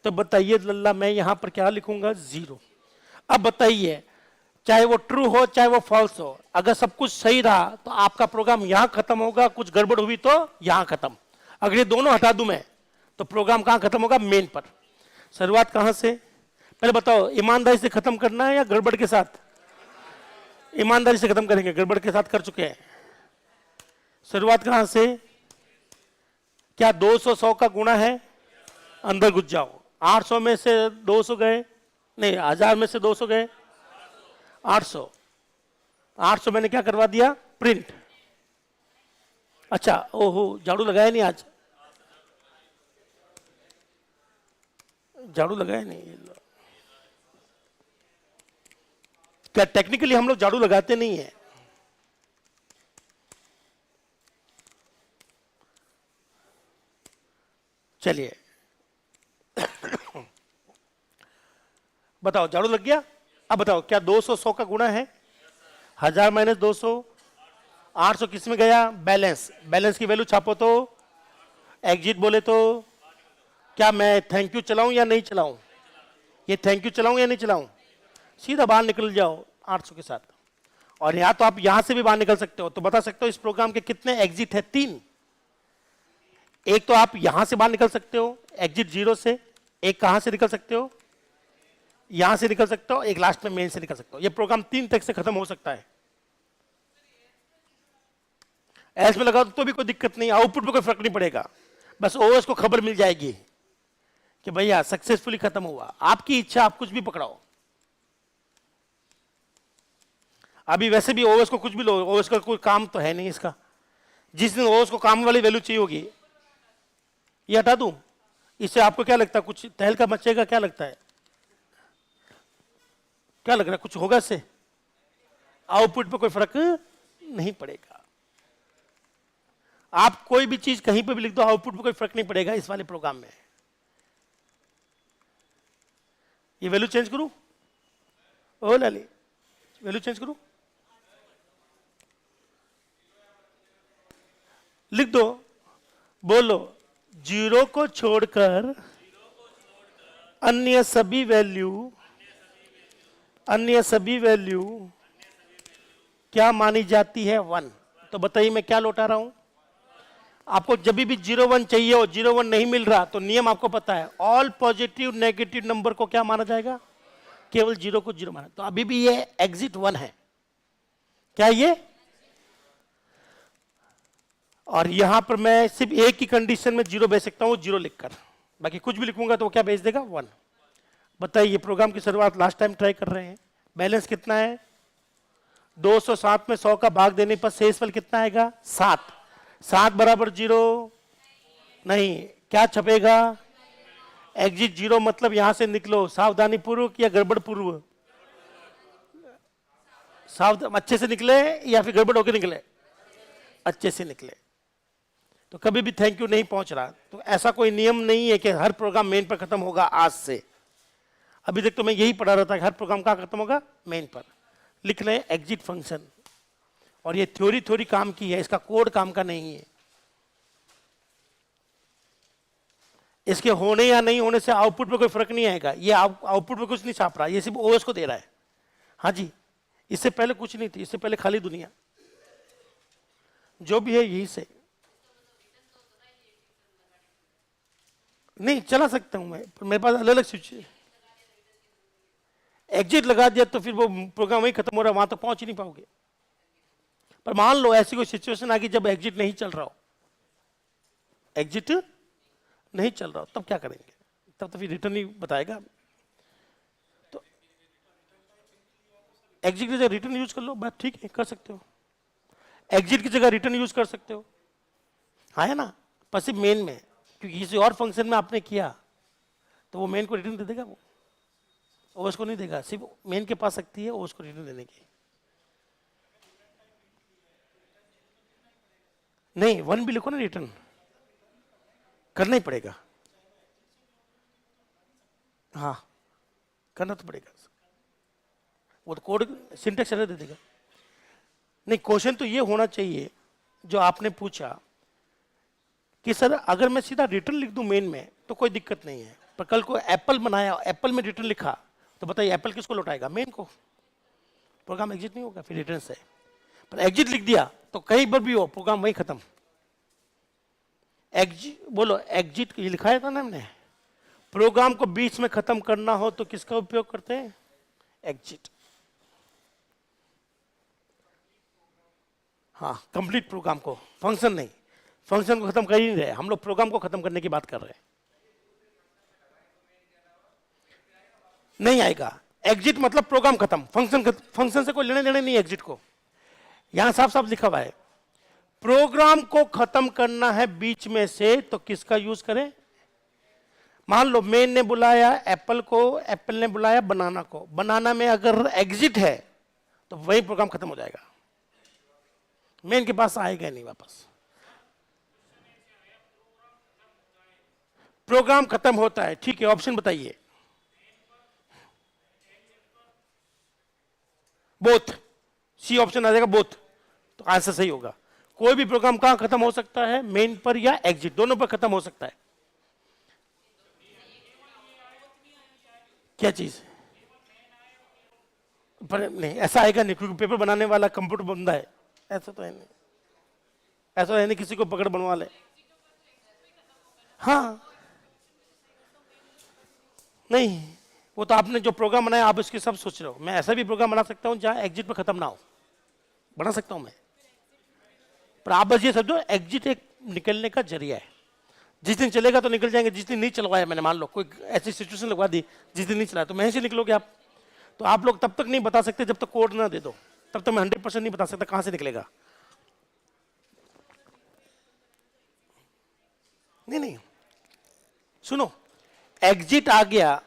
तो बताइए लल्ला मैं यहां पर क्या लिखूंगा? 0। अब बताइए चाहे वो ट्रू हो चाहे वो फॉल्स हो, अगर सब कुछ सही रहा तो आपका प्रोग्राम यहां खत्म होगा, कुछ गड़बड़ हुई तो यहां खत्म। अगर ये दोनों हटा दूं मैं तो प्रोग्राम कहां खत्म होगा? मेन पर। शुरुआत कहां से? पहले बताओ ईमानदारी से खत्म करना है या गड़बड़ के साथ? ईमानदारी से खत्म करेंगे, गड़बड़ के साथ कर चुके हैं। शुरुआत कहां से? क्या 200 100 का गुणा है? अंदर घुस जाओ। 800 में से 200 गए, नहीं 1000 में से 200 गए, 800। 800 मैंने क्या करवा दिया? प्रिंट। अच्छा ओहो झाड़ू लगाया नहीं आज, झाड़ू लगाया नहीं। क्या टेक्निकली हम लोग झाड़ू लगाते नहीं है? चलिए बताओ झाड़ू लग गया? अब बताओ क्या 200 100 का गुणा है? 1000 माइनस 200, 800 किस में गया? बैलेंस। बैलेंस की वैल्यू छापो तो एग्जिट बोले तो क्या मैं थैंक यू चलाऊं या नहीं चलाऊं? ये थैंक यू चलाऊं या नहीं चलाऊं? सीधा बाहर निकल जाओ 800 के साथ। और यहां तो आप यहां से भी बाहर निकल सकते हो। तो बता सकते हो इस प्रोग्राम के कितने एग्जिट है? 3। एक तो आप यहां से बाहर निकल सकते हो एग्जिट 0 से, एक कहां से निकल सकते हो? यहां से निकल सकते हो, एक लास्ट में मेन से निकल सकते हो। ये प्रोग्राम 3 तक से खत्म हो सकता है। एल्स में लगा तो भी कोई दिक्कत नहीं, आउटपुट पे कोई फर्क नहीं पड़ेगा, बस ओएस को खबर मिल जाएगी कि भैया सक्सेसफुली खत्म हुआ। आपकी इच्छा, आप कुछ भी पकड़ाओ। अभी वैसे भी ओएस को कुछ भी लो, ओएस का कोई काम तो है नहीं इसका। जिस दिन ओएस को काम वाली वैल्यू चाहिए होगी ये हटा दूं, इससे आपको क्या लगता है? कुछ तहलका मचेगा? क्या लगता है? क्या लग रहा है कुछ होगा इससे? आउटपुट पे कोई फर्क नहीं पड़ेगा। आप कोई भी चीज कहीं पे भी लिख दो, आउटपुट पे कोई फर्क नहीं पड़ेगा इस वाले प्रोग्राम में। ये वैल्यू चेंज करूं? ओ लाली वैल्यू चेंज करूं? लिख दो, बोलो 0 को छोड़कर अन्य सभी वैल्यू क्या मानी जाती है? 1। तो बताइए मैं क्या लौटा रहा हूं? आपको जब भी 0 1 चाहिए हो, 0 1 नहीं मिल रहा तो नियम आपको पता है, ऑल पॉजिटिव नेगेटिव नंबर को क्या माना जाएगा? केवल 0 को 0 माना। तो अभी भी ये एग्जिट 1 है। क्या ये? और यहां पर मैं सिर्फ एक ही कंडीशन में 0 भेज सकता हूं, 0 लिखकर, बाकी कुछ भी लिखूंगा तो वो क्या भेज देगा? 1। बताइए प्रोग्राम की शुरुआत लास्ट टाइम ट्राई कर रहे हैं। बैलेंस कितना है? 207 में 100 का भाग देने पर शेष फल कितना आएगा? 7। 7 बराबर 0 नहीं, क्या छपेगा? एग्जिट 0 मतलब यहां से निकलो सावधानी पूर्वक या गड़बड़ पूर्व? सावधान अच्छे से निकले या फिर गड़बड़ होकर निकले? अच्छे से निकले। तो कभी भी थैंक यू नहीं पहुंच रहा तो ऐसा कोई नियम नहीं है कि हर प्रोग्राम मेन पर खत्म होगा आज से। अभी तक तो मैं यही पढ़ा रहा था कि हर प्रोग्राम कहां खत्म होगा? मेन पर। लिख लें एग्जिट फंक्शन। और ये थ्योरी काम की है, इसका कोड काम का नहीं है। इसके होने या नहीं होने से आउटपुट पे कोई फर्क नहीं आएगा। ये आउटपुट पे कुछ नहीं छाप रहा, ये सिर्फ ओएस को दे रहा है। हाँ जी, इससे पहले कुछ नहीं थी, इससे पहले खाली दुनिया। जो भी है यही से नहीं चला सकता हूं मैं, पर मेरे पास अलग अलग स्विच है। एग्जिट लगा दिया तो फिर वो प्रोग्राम वही खत्म हो रहा है, वहां तक पहुंच ही नहीं पाओगे। पर मान लो ऐसी कोई सिचुएशन आ गई जब एग्जिट नहीं चल रहा हो, एग्जिट नहीं चल रहा हो, तब क्या करेंगे? तब तो फिर रिटर्न ही बताएगा। तो एग्जिट की जगह रिटर्न यूज कर लो, बात ठीक है, कर सकते हो। एग्जिट की जगह रिटर्न यूज कर सकते हो, हाँ है ना, पर सिर्फ मेन में, क्योंकि किसी और फंक्शन में आपने किया तो वो मेन को रिटर्न दे देगा वो। ओएस को नहीं देगा, सिर्फ मेन के पास शक्ति है ओएस को रिटर्न देने की। नहीं, 1 भी लिखो ना, रिटर्न करना ही पड़ेगा। हाँ, करना तो पड़ेगा, वो तो कोड सिंटेक्स एरर दे देगा। नहीं, क्वेश्चन तो ये होना चाहिए जो आपने पूछा कि सर अगर मैं सीधा रिटर्न लिख दूं मेन में तो कोई दिक्कत नहीं है, पर कल को एप्पल बनाया, एप्पल में रिटर्न लिखा, तो बताइए एप्पल किसको लौटाएगा? मेन को। प्रोग्राम एग्जिट नहीं होगा फिर रिटर्न से। पर एग्जिट लिख दिया तो कहीं पर भी हो प्रोग्राम वहीं खत्म। एग्जिट बोलो, एग्जिट ये लिखाया था ना हमने, प्रोग्राम को बीच में खत्म करना हो तो किसका उपयोग करते हैं? एग्जिट। हाँ, कंप्लीट प्रोग्राम को, फंक्शन नहीं, फंक्शन को खत्म कर ही नहीं रहे हम लोग, प्रोग्राम को खत्म करने की बात कर रहे हैं। नहीं आएगा, एग्जिट मतलब प्रोग्राम खत्म, फंक्शन से कोई लेने देने नहीं एग्जिट को। यहां साफ साफ लिखा हुआ है प्रोग्राम को खत्म करना है बीच में से तो किसका यूज करें? मान लो मेन ने बुलाया एप्पल को, एप्पल ने बुलाया बनाना को, बनाना में अगर एग्जिट है तो वही प्रोग्राम खत्म हो जाएगा, मेन के पास आएगा नहीं वापस। प्रोग्राम खत्म होता है, ठीक है, ऑप्शन बताइए। बोथ, सी ऑप्शन आ जाएगा बोथ, तो आंसर सही होगा। कोई भी प्रोग्राम कहां खत्म हो सकता है? मेन पर या एग्जिट, दोनों पर खत्म हो सकता है। क्या चीज? पर नहीं, ऐसा आएगा नहीं, क्योंकि पेपर बनाने वाला कंप्यूटर बंदा है, ऐसा तो है नहीं, ऐसा है नहीं किसी को पकड़ बनवा ले। हाँ, नहीं, वो तो आपने जो प्रोग्राम बनाया आप इसके सब सोच रहे हो। मैं ऐसा भी प्रोग्राम बना सकता हूं जहां एग्जिट पर खत्म ना हो, बना सकता हूं मैं, पर आप बस ये समझो एग्जिट एक निकलने का जरिया है। जिस दिन चलेगा तो निकल जाएंगे, जिस दिन नहीं चलवाया मैंने, मान लो कोई ऐसी सिचुएशन लगवा दी जिस दिन नहीं चला तो वहीं से निकलोगे आप। तो आप लोग तब तक नहीं बता सकते जब तक कोड ना दे दो, तब तक मैं 100% नहीं बता सकता कहां से निकलेगा। नहीं नहीं, सुनो, एग्जिट आ गया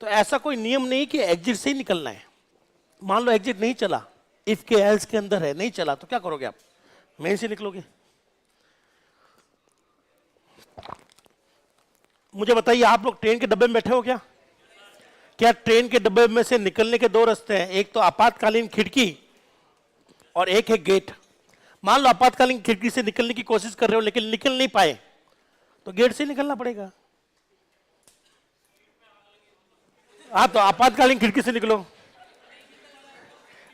तो ऐसा कोई नियम नहीं कि एग्जिट से ही निकलना है। मान लो एग्जिट नहीं चला, इफ के एल्स के अंदर है, नहीं चला तो क्या करोगे आप? मेन से निकलोगे। मुझे बताइए, आप लोग ट्रेन के डब्बे में बैठे हो क्या? क्या ट्रेन के डब्बे में से निकलने के दो रास्ते हैं, एक तो आपातकालीन खिड़की और एक है गेट। मान लो आपातकालीन खिड़की से निकलने की कोशिश कर रहे हो लेकिन निकल नहीं पाए तो गेट से निकलना पड़ेगा। हाँ, तो आपातकालीन खिड़की से निकलो।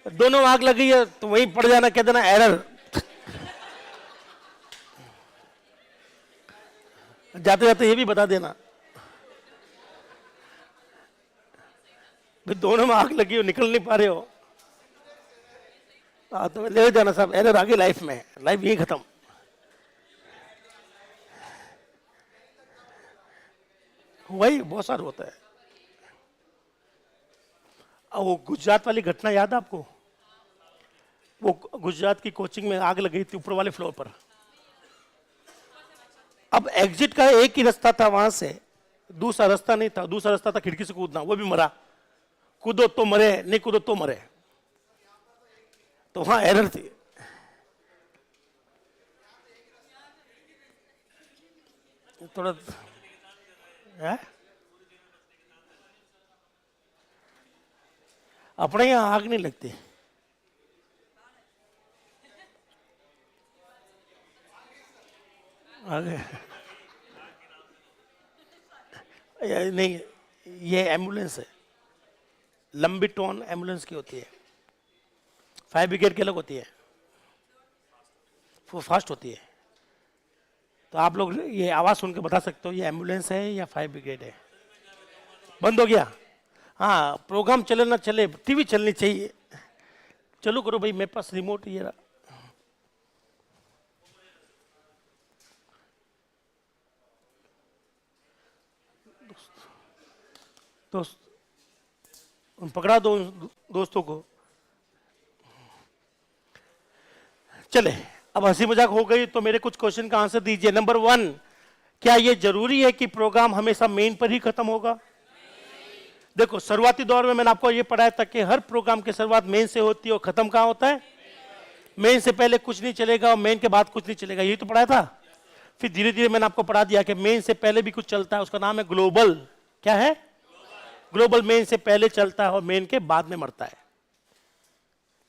दोनों आग लगी है तो वहीं पड़ जाना, कह देना एरर, जाते जाते ये भी बता देना भाई दोनों में आग लगी हो, निकल नहीं पा रहे हो, तो ले जाना साहब, एरर आ गई लाइफ में, लाइफ यही खत्म। वही बहुत सारा होता है। वो गुजरात वाली घटना याद है आपको? वो गुजरात की कोचिंग में आग लगी थी ऊपर वाले फ्लोर पर। अब एग्जिट का एक ही रास्ता था वहां से, दूसरा रास्ता नहीं था। दूसरा रास्ता था खिड़की से कूदना, वो भी मरा। कूदो तो मरे, नहीं कूदो तो मरे, तो वहां एरर थी। थोड़ा है? अपने यहां आग नहीं लगती। आगे नहीं, ये एम्बुलेंस है, लंबी टोन एम्बुलेंस की होती है, फायर ब्रिगेड की अलग होती है, वो फास्ट होती है। तो आप लोग ये आवाज सुन के बता सकते हो ये एम्बुलेंस है या फायर ब्रिगेड है। बंद हो गया? हाँ, प्रोग्राम चले ना चले, टीवी चलनी चाहिए। चलो करो भाई, मेरे पास रिमोट ये रहा। दोस्त पकड़ा दो दोस्तों को। चले, अब हंसी मजाक हो गई तो मेरे कुछ क्वेश्चन का आंसर दीजिए। नंबर 1, क्या यह जरूरी है कि प्रोग्राम हमेशा मेन पर ही खत्म होगा? देखो शुरुआती दौर में मैंने आपको ये पढ़ाया था कि हर प्रोग्राम की शुरुआत मेन से होती है और खत्म कहाँ होता है? मेन से पहले कुछ नहीं चलेगा और मेन के बाद कुछ नहीं चलेगा, यही तो पढ़ाया था। फिर धीरे धीरे मैंने आपको पढ़ा दिया कि मेन से पहले भी कुछ चलता है, उसका नाम है ग्लोबल। क्या है? ग्लोबल मेन से पहले चलता है और मेन के बाद में मरता है।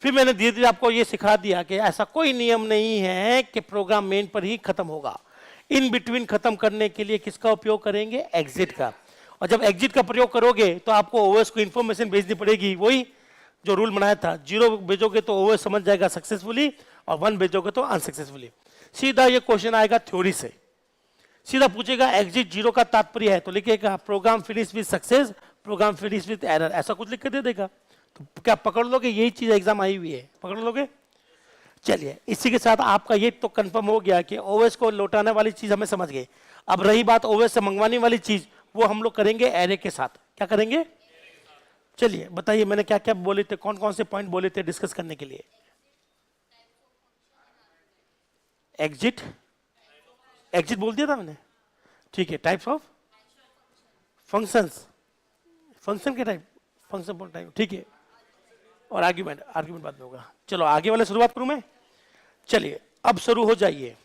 फिर मैंने धीरे धीरे आपको ये सिखा दिया कि ऐसा कोई नियम नहीं है कि प्रोग्राम मेन पर ही खत्म होगा। इन बिटवीन खत्म करने के लिए किसका उपयोग करेंगे? एग्जिट का। और जब एग्जिट का प्रयोग करोगे तो आपको ओएस को इंफॉर्मेशन भेजनी पड़ेगी, वही जो रूल बनाया था। 0 भेजोगे तो ओएस समझ जाएगा सक्सेसफुली और 1 भेजोगे तो अनसक्सेसफुली। सीधा ये क्वेश्चन आएगा थ्योरी से, सीधा पूछेगा एग्जिट 0 का तात्पर्य है, तो लिखेगा program finish with success, program finish with error, ऐसा कुछ लिख के दे देगा। तो क्या पकड़ लोगे? यही चीज एग्जाम आई हुई है, पकड़ लोगे? चलिए, इसी के साथ आपका ये तो कंफर्म हो गया कि ओएस को लौटाने वाली चीज हमें समझ गए। अब रही बात ओएस से मंगवाने वाली चीज, वो हम लोग करेंगे एरे के साथ। क्या करेंगे? चलिए बताइए, मैंने क्या क्या बोले थे, कौन कौन से पॉइंट बोले थे डिस्कस करने के लिए? एग्जिट, एग्जिट बोल दिया था मैंने, ठीक है। टाइप्स ऑफ फंक्शंस, फंक्शन के टाइप, फंक्शन टाइप, ठीक है। और आर्ग्यूमेंट, आर्ग्यूमेंट बाद में होगा। चलो आगे वाले शुरुआत करूं मैं। चलिए अब शुरू हो जाइए,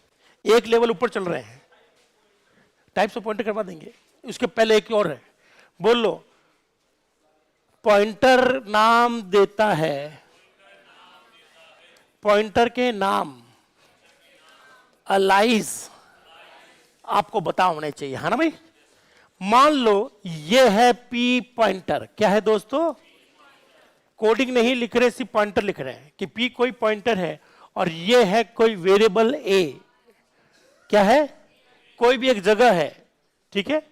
एक लेवल ऊपर चल रहे हैं, टाइप्स ऑफ पॉइंटर करवा देंगे। उसके पहले एक और है, बोल लो। पॉइंटर नाम देता है, पॉइंटर के नाम अलाइज आपको पता होने चाहिए, है ना भाई। मान लो ये है पी पॉइंटर। क्या है दोस्तों? कोडिंग नहीं लिख रहे, सिर्फ पॉइंटर लिख रहे हैं कि पी कोई पॉइंटर है और ये है कोई वेरिएबल ए। क्या है? कोई भी एक जगह है, ठीक है।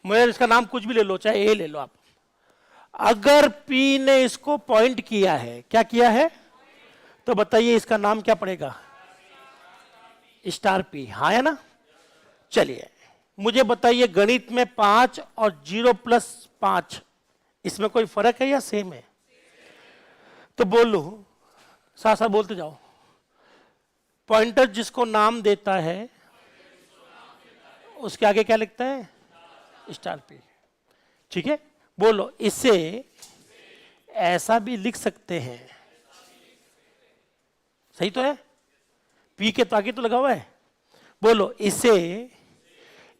मैं इसका नाम कुछ भी ले लो, चाहे ए ले लो आप। अगर पी ने इसको पॉइंट किया है, क्या किया है, तो बताइए इसका नाम क्या पड़ेगा? स्टार पी, हाँ है ना। चलिए मुझे बताइए, गणित में 5 और 0 प्लस 5, इसमें कोई फर्क है या सेम है? तो बोलो, साथ साथ बोलते जाओ। पॉइंटर जिसको नाम देता है उसके आगे क्या लिखता है? स्टार पी, ठीक है। बोलो, इसे ऐसा भी लिख सकते हैं, सही तो है, पी के तो आगे तो लगा हुआ है। बोलो, इसे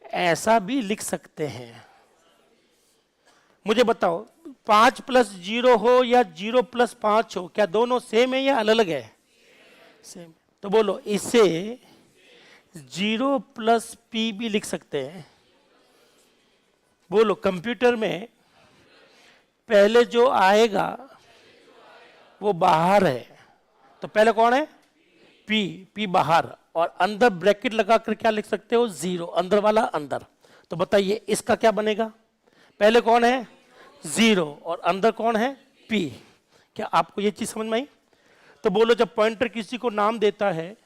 ऐसा भी लिख सकते हैं। मुझे बताओ, 5 प्लस 0 हो या 0 प्लस 5 हो, क्या दोनों सेम है या अलग अलग है? सेम। तो बोलो, इसे 0 प्लस पी भी लिख सकते हैं। बोलो, कंप्यूटर में पहले जो आएगा वो बाहर है, तो पहले कौन है? पी, पी बाहर, और अंदर ब्रैकेट लगा कर क्या लिख सकते हो? 0, अंदर वाला अंदर। तो बताइए इसका क्या बनेगा? पहले कौन है? 0 और अंदर कौन है? पी। क्या आपको ये चीज समझ में आई? तो बोलो, जब पॉइंटर किसी को नाम देता है,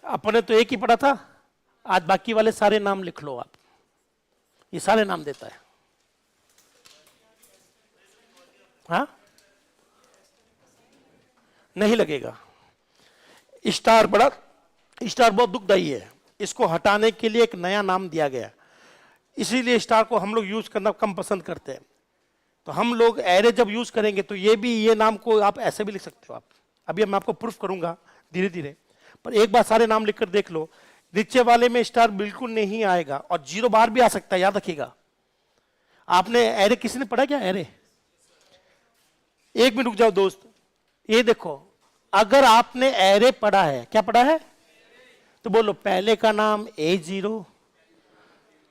अपने तो एक ही पढ़ा था, आज बाकी वाले सारे नाम लिख लो आप, ये सारे नाम देता है। हाँ, नहीं लगेगा। स्टार बड़ा, स्टार बहुत दुखदाई है, इसको हटाने के लिए एक नया नाम दिया गया, इसीलिए स्टार को हम लोग यूज करना कम पसंद करते हैं। तो हम लोग एरे जब यूज करेंगे तो ये भी, ये नाम को आप ऐसे भी लिख सकते हो आप। अभी मैं आपको प्रूफ करूंगा धीरे धीरे, पर एक बार सारे नाम लिखकर देख लो। नीचे वाले में स्टार बिल्कुल नहीं आएगा और 0 बार भी आ सकता है, याद रखिएगा। आपने एरे किसी ने पढ़ा क्या? एरे, एक मिनट रुक जाओ दोस्त, ये देखो, अगर आपने एरे पढ़ा है, क्या पढ़ा है? तो बोलो, पहले का नाम A0,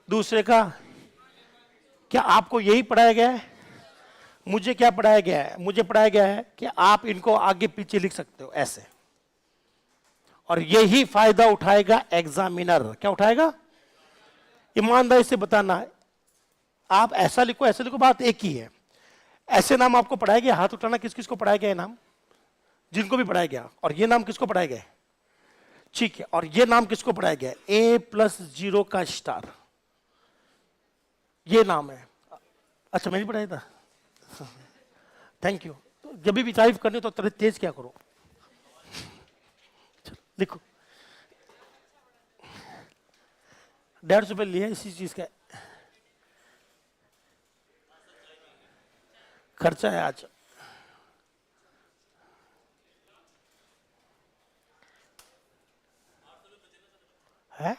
दूसरे का, क्या आपको यही पढ़ाया गया है? मुझे क्या पढ़ाया गया है? मुझे पढ़ाया गया है कि आप इनको आगे पीछे लिख सकते हो ऐसे, और यही फायदा उठाएगा एग्जामिनर। क्या उठाएगा? ईमानदारी से बताना, आप ऐसा लिखो ऐसे लिखो, बात एक ही है। ऐसे नाम आपको पढ़ाया गया, हाथ उठाना किस किस को पढ़ाया गया है नाम? जिनको भी पढ़ाया गया। और ये नाम किसको पढ़ाया गया? ठीक है। और ये नाम किसको पढ़ाया गया? A+0 का स्टार, ये नाम है। अच्छा, मैंने पढ़ाया था, थैंक यू। जब भी तारीफ करनी तो थोड़ा तेज क्या करो। लिखो, 150 रुपये लिया इसी चीज का। खर्चा है आज। है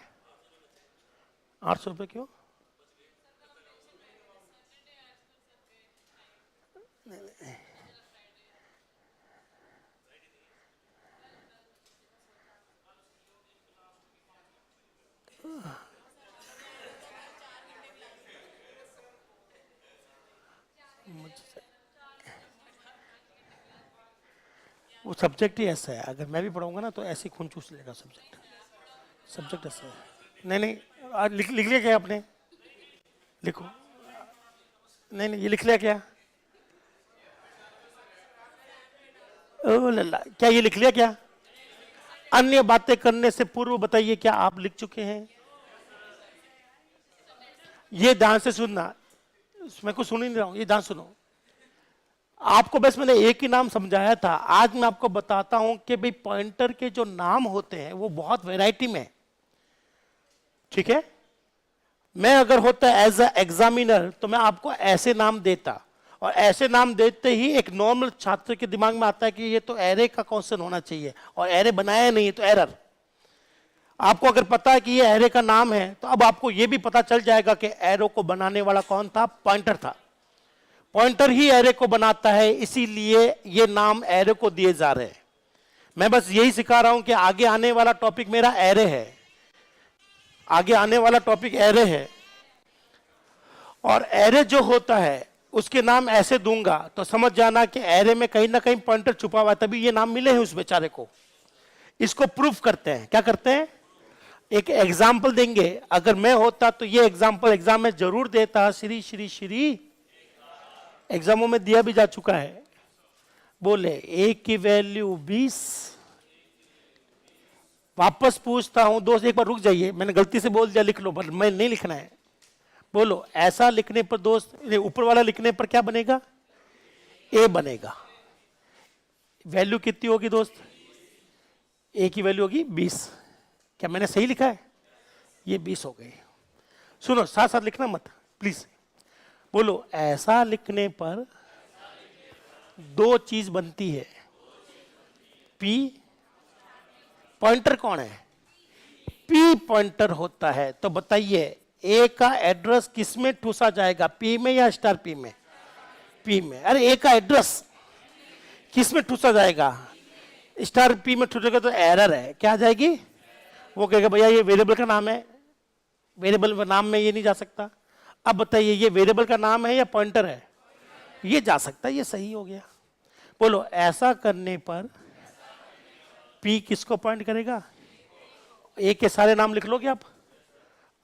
800 रुपये क्यों? वो सब्जेक्ट ही ऐसा है, अगर मैं भी पढ़ाऊंगा ना तो ऐसे ही खून चूस लेगा सब्जेक्ट। सब्जेक्ट ऐसा है। नहीं नहीं, आज लिख लिया क्या आपने? लिखो। नहीं नहीं, ये लिख लिया क्या? ओ लल्ला, क्या ये लिख लिया क्या? अन्य बातें करने से पूर्व बताइए क्या आप लिख चुके हैं? ये ध्यान से सुनना, मैं कुछ सुन ही नहीं रहा हूं, ये ध्यान सुनो। आपको बस मैंने एक ही नाम समझाया था, आज मैं आपको बताता हूं कि भाई पॉइंटर के जो नाम होते हैं वो बहुत वैरायटी में, ठीक है? मैं अगर होता एज अ एग्जामिनर तो मैं आपको ऐसे नाम देता, और ऐसे नाम देते ही एक नॉर्मल छात्र के दिमाग में आता है कि ये तो एरे का क्वेश्चन होना चाहिए, और एरे बनाया नहीं तो एरर। आपको अगर पता है कि ये एरे का नाम है तो अब आपको ये भी पता चल जाएगा कि एरो को बनाने वाला कौन था? पॉइंटर था। पॉइंटर ही एरे को बनाता है, इसीलिए ये नाम एरे को दिए जा रहे हैं। मैं बस यही सिखा रहा हूं कि आगे आने वाला टॉपिक मेरा एरे है, आगे आने वाला टॉपिक एरे है, और एरे जो होता है उसके नाम ऐसे दूंगा तो समझ जाना कि एरे में कहीं ना कहीं पॉइंटर छुपा हुआ है, तभी ये नाम मिले हैं उस बेचारे को। इसको प्रूफ करते हैं, क्या करते हैं? एक एग्जाम्पल देंगे। अगर मैं होता तो ये एग्जाम्पल एग्जाम में जरूर देता। श्री श्री श्री एग्जामों में दिया भी जा चुका है। बोले ए की वैल्यू 20। वापस पूछता हूं दोस्त, एक बार रुक जाइए, मैंने गलती से बोल दिया लिख लो, पर मैं नहीं लिखना है। बोलो ऐसा लिखने पर दोस्त, ऊपर वाला लिखने पर क्या बनेगा? ए बनेगा। वैल्यू कितनी होगी दोस्त? ए की वैल्यू होगी 20। क्या मैंने सही लिखा है? ये 20 हो गई। सुनो, साथ साथ लिखना मत प्लीज। बोलो ऐसा लिखने पर दो चीज बनती है। पी पॉइंटर कौन है? पी पॉइंटर होता है। तो बताइए ए का एड्रेस किस में ठूसा जाएगा? पी में या स्टार पी में? पी में। अरे ए का एड्रेस किस में ठूसा जाएगा? स्टार पी में ठूसेगा तो एरर है, क्या आ जाएगी? वो कहेगा भैया ये वेरिएबल का नाम है, वेरिएबल का नाम में ये नहीं जा सकता। अब बताइए ये वेरिएबल का नाम है या पॉइंटर है? ये जा सकता है, ये सही हो गया। बोलो ऐसा करने पर पी किसको पॉइंट करेगा? ए के सारे नाम लिख लोगे आप।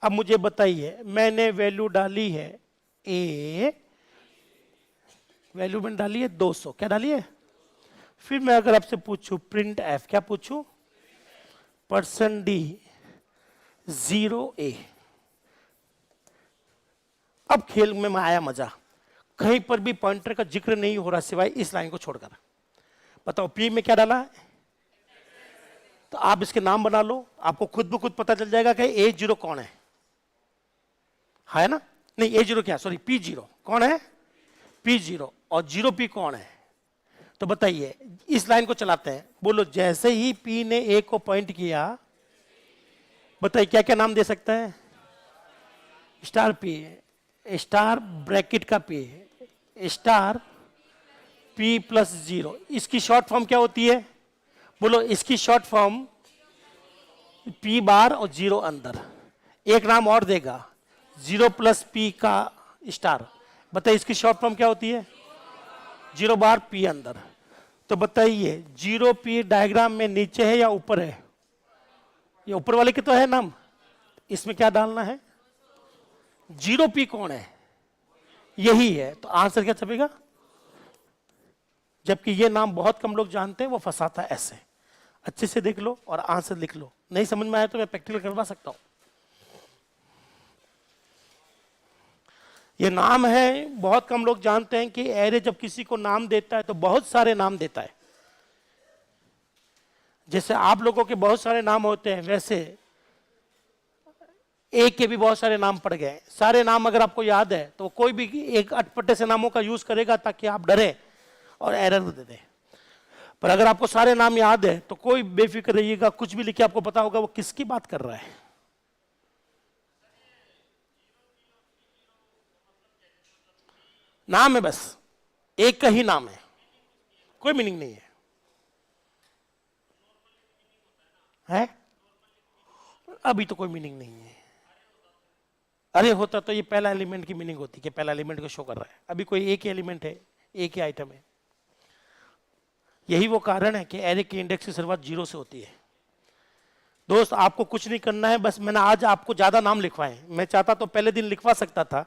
अब मुझे बताइए, मैंने वैल्यू डाली है ए, वैल्यू मैंने डाली है 200, क्या डाली है? फिर मैं अगर आपसे पूछूं प्रिंट एफ, क्या पूछूं? %d 0a। अब खेल में आया मजा, कहीं पर भी पॉइंटर का जिक्र नहीं हो रहा सिवाय इस लाइन को छोड़कर। बताओ पी में क्या डाला है? तो आप इसके नाम बना लो, आपको खुद ब खुद पता चल जाएगा कि A0 कौन है ना? नहीं A0 क्या, सॉरी P0 कौन है? P0। और 0P कौन है? तो बताइए, इस लाइन को चलाते हैं। बोलो जैसे ही P ने A को पॉइंट किया, बताइए क्या क्या नाम दे सकता है? स्टार P, स्टार ब्रैकेट का P, स्टार P प्लस 0। इसकी शॉर्ट फॉर्म क्या होती है? बोलो इसकी शॉर्ट फॉर्म P बार और 0 अंदर। एक नाम और देगा 0 प्लस P का स्टार। बताइए इसकी शॉर्ट फॉर्म क्या होती है? 0 बार P अंदर। तो बताइए 0P डायग्राम में नीचे है या ऊपर है? ये ऊपर वाले के तो है नाम, इसमें क्या डालना है? 0P कौन है? यही है। तो आंसर क्या छपेगा? जबकि ये नाम बहुत कम लोग जानते हैं, वो फंसाता है ऐसे। अच्छे से देख लो और आंसर लिख लो। नहीं समझ में आया तो मैं प्रैक्टिकल करवा सकता हूं। ये नाम है, बहुत कम लोग जानते हैं कि एरे जब किसी को नाम देता है तो बहुत सारे नाम देता है। जैसे आप लोगों के बहुत सारे नाम होते हैं, वैसे ए के भी बहुत सारे नाम पड़ गए, सारे नाम अगर आपको याद है तो कोई भी एक अटपटे से नामों का यूज करेगा ताकि आप डरें और एरर दे दें। पर अगर आपको सारे नाम याद है तो कोई बेफिक्र रहिएगा, कुछ भी लिखे आपको पता होगा वो किसकी बात कर रहा है। नाम है, बस एक का ही नाम है, कोई मीनिंग नहीं है? अभी तो कोई मीनिंग नहीं है। अरे होता तो ये पहला एलिमेंट की मीनिंग होती कि पहला एलिमेंट को शो कर रहा है। अभी कोई एक ही एलिमेंट है, एक ही आइटम है। यही वो कारण है कि एरे की इंडेक्स की शुरुआत 0 से होती है। दोस्त आपको कुछ नहीं करना है, बस मैंने आज आपको ज्यादा नाम लिखवाए। मैं चाहता तो पहले दिन लिखवा सकता था,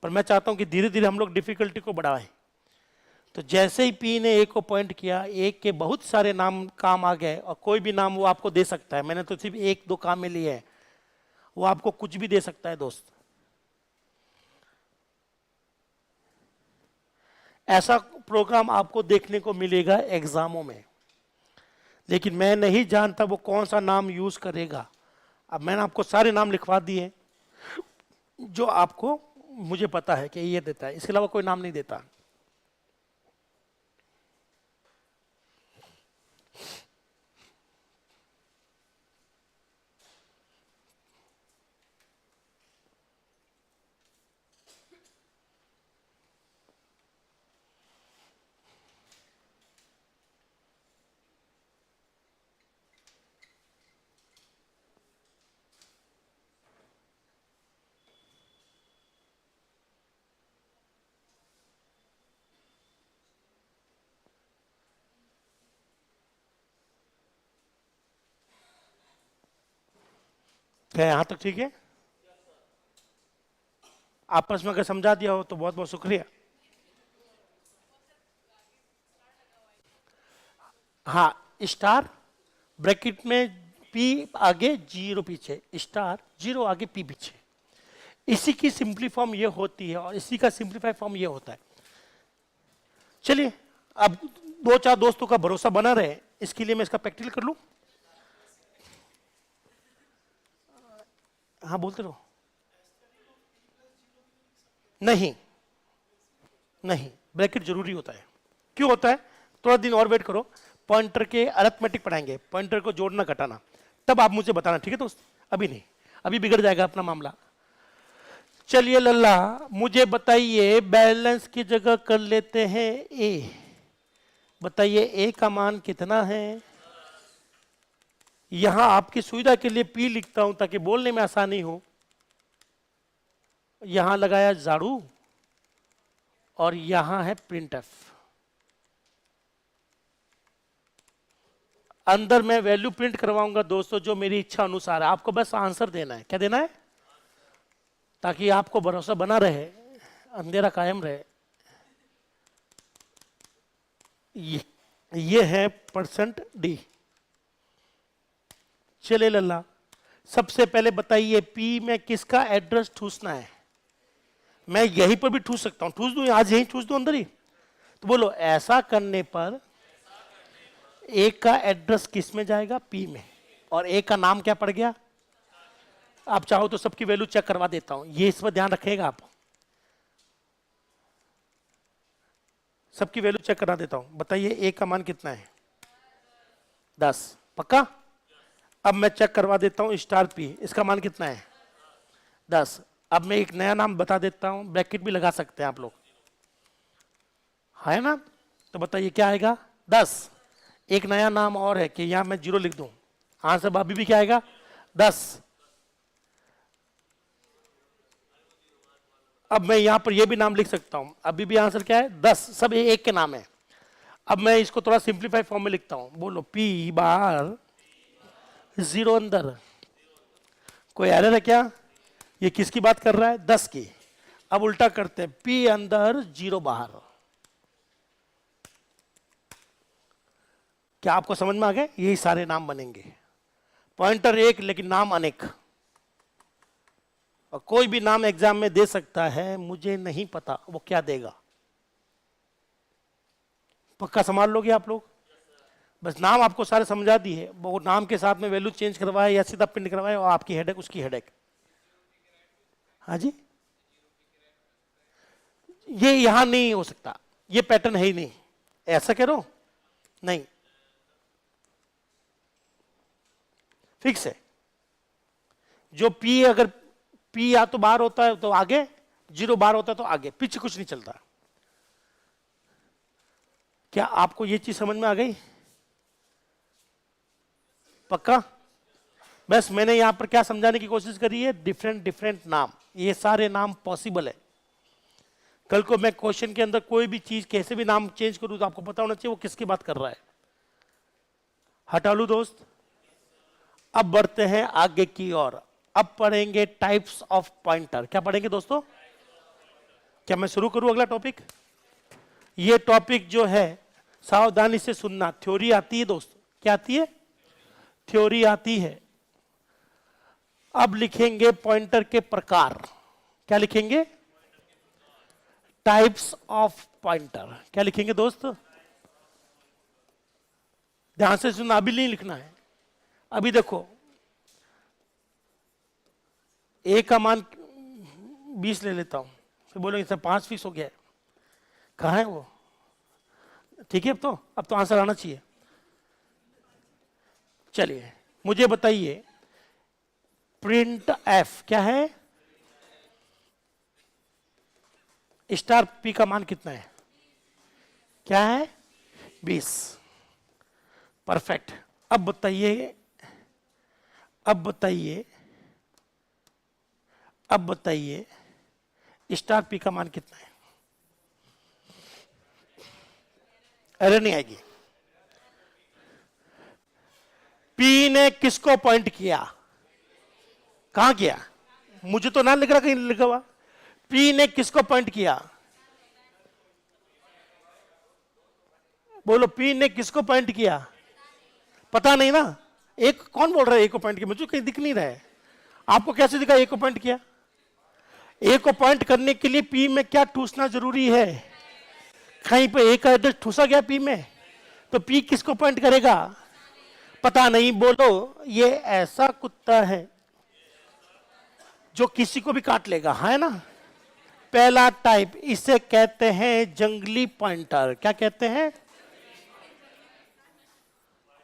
पर मैं चाहता हूं कि धीरे धीरे हम लोग डिफिकल्टी को बढ़ाएं। तो जैसे ही पी ने ए को पॉइंट किया, एक के बहुत सारे नाम काम आ गए, और कोई भी नाम वो आपको दे सकता है। मैंने तो सिर्फ एक दो काम में लिए है, वो आपको कुछ भी दे सकता है दोस्त। ऐसा प्रोग्राम आपको देखने को मिलेगा एग्जामों में, लेकिन मैं नहीं जानता वो कौन सा नाम यूज करेगा। अब मैंने आपको सारे नाम लिखवा दिए जो आपको मुझे पता है कि ये देता है, इसके अलावा कोई नाम नहीं देता। क्या यहां तक ठीक है? आपस में अगर समझा दिया हो तो बहुत बहुत शुक्रिया। हाँ, स्टार ब्रैकेट में पी आगे 0 पीछे, स्टार 0 आगे पी पीछे। इसी की सिंपली फॉर्म ये होती है और इसी का सिंपलीफाई फॉर्म ये होता है। चलिए अब दो चार दोस्तों का भरोसा बना रहे, इसके लिए मैं इसका प्रैक्टिकल कर लूं। हाँ बोलते रहो। नहीं नहीं, ब्रैकेट जरूरी होता है। क्यों होता है? थोड़ा दिन और वेट करो, पॉइंटर के अरिथमेटिक पढ़ाएंगे, पॉइंटर को जोड़ना घटाना, तब आप मुझे बताना, ठीक है दोस्त? अभी नहीं, अभी बिगड़ जाएगा अपना मामला। चलिए लल्ला, मुझे बताइए बैलेंस की जगह कर लेते हैं ए। बताइए ए का मान कितना है? यहां आपकी सुविधा के लिए पी लिखता हूं ताकि बोलने में आसानी हो। यहां लगाया झाड़ू और यहां है प्रिंटफ। अंदर मैं वैल्यू प्रिंट करवाऊंगा दोस्तों जो मेरी इच्छा अनुसार है। आपको बस आंसर देना है। क्या देना है? ताकि आपको भरोसा बना रहे, अंधेरा कायम रहे। ये है %d। चले लल्ला, सबसे पहले बताइए पी में किसका एड्रेस ठूसना है? मैं यहीं पर भी ठूस सकता हूं, ठूस दूं, आज यहीं ठूस दूं अंदर ही। तो बोलो, ऐसा करने पर ए का एड्रेस किस में जाएगा? पी में। और ए का नाम क्या पड़ गया? आप चाहो तो सबकी वैल्यू चेक करवा देता हूं, ये इस पर ध्यान रखिएगा आप। सबकी वैल्यू चेक करा देता हूं। बताइए ए का मान कितना है? 10। पक्का? अब मैं चेक करवा देता हूं स्टार पी, इसका मान कितना है? 10। अब मैं एक नया नाम बता देता हूं, ब्रैकेट भी लगा सकते हैं आप लोग, है ना? तो बताइए क्या आएगा? 10। एक नया नाम और है कि यहां मैं 0 लिख दूं, आंसर अभी भी क्या आएगा? 10। अब मैं यहां पर यह भी नाम लिख सकता हूं, अभी भी आंसर क्या है? 10। सब एक के नाम है। अब मैं इसको थोड़ा सिंप्लीफाई फॉर्म में लिखता हूं। बोलो, पी बार 0 अंदर। कोई एरर है क्या? ये किसकी बात कर रहा है? 10 की। अब उल्टा करते हैं, पी अंदर 0 बाहर। क्या आपको समझ में आ गए? यही सारे नाम बनेंगे। पॉइंटर एक लेकिन नाम अनेक। और कोई भी नाम एग्जाम में दे सकता है, मुझे नहीं पता वो क्या देगा। पक्का संभाल लोगे आप लोग? बस नाम आपको सारे समझा दिए, वो नाम के साथ में वैल्यू चेंज करवाए या सीधा प्रिंट करवाए, और आपकी हेडेक उसकी हेडेक। हाँ जी, ये यहां नहीं हो सकता, ये पैटर्न है ही नहीं, ऐसा कह रहा हूं, नहीं, फिक्स है। जो पी अगर पी या तो बाहर होता है तो आगे, जीरो बाहर होता है तो आगे, पीछे कुछ नहीं चलता। क्या आपको ये चीज समझ में आ गई? पक्का? बस मैंने यहां पर क्या समझाने की कोशिश करी है, डिफरेंट डिफरेंट नाम, ये सारे नाम पॉसिबल है। कल को मैं क्वेश्चन के अंदर कोई भी चीज कैसे भी नाम चेंज करूं तो आपको पता होना चाहिए वो किसकी बात कर रहा है। हटा लू दोस्त? अब बढ़ते हैं आगे की ओर। अब पढ़ेंगे टाइप्स ऑफ पॉइंटर। क्या पढ़ेंगे दोस्तों? क्या मैं शुरू करूं अगला टॉपिक? ये टॉपिक जो है सावधानी से सुनना, थ्योरी आती है दोस्त। क्या आती है? थ्योरी आती है। अब लिखेंगे पॉइंटर के प्रकार। क्या लिखेंगे? Types of pointer. क्या लिखेंगे दोस्त? ध्यान से सुनना, अभी नहीं लिखना है। अभी देखो, ए का मान 20 ले लेता हूं, फिर बोलेंगे सर 5 फीस हो गया। कहां है वो? ठीक है, अब तो आंसर आना चाहिए। चलिए मुझे बताइए, प्रिंट एफ क्या है? स्टार पी का मान कितना है? क्या है? 20। परफेक्ट। अब बताइए, अब बताइए, अब बताइए स्टार पी का मान कितना है? एरर नहीं आएगी। पी ने किसको पॉइंट किया? कहां किया? मुझे तो ना लिख रहा, कहीं लिखा हुआ। पी ने किसको पॉइंट किया? बोलो, पी ने किसको पॉइंट किया? पता नहीं ना। एक कौन बोल रहा है ए को पॉइंट किया? मुझे कहीं दिख नहीं रहा है। आपको कैसे दिखा ए को पॉइंट किया? ए को पॉइंट करने के लिए पी में क्या ठूसना जरूरी है? कहीं पे ए का एड्रेस ठूसा गया पी में, तो पी किसको पॉइंट करेगा? पता नहीं। बोलो, ये ऐसा कुत्ता है जो किसी को भी काट लेगा, है ना? पहला टाइप, इसे कहते हैं जंगली पॉइंटर। क्या कहते हैं?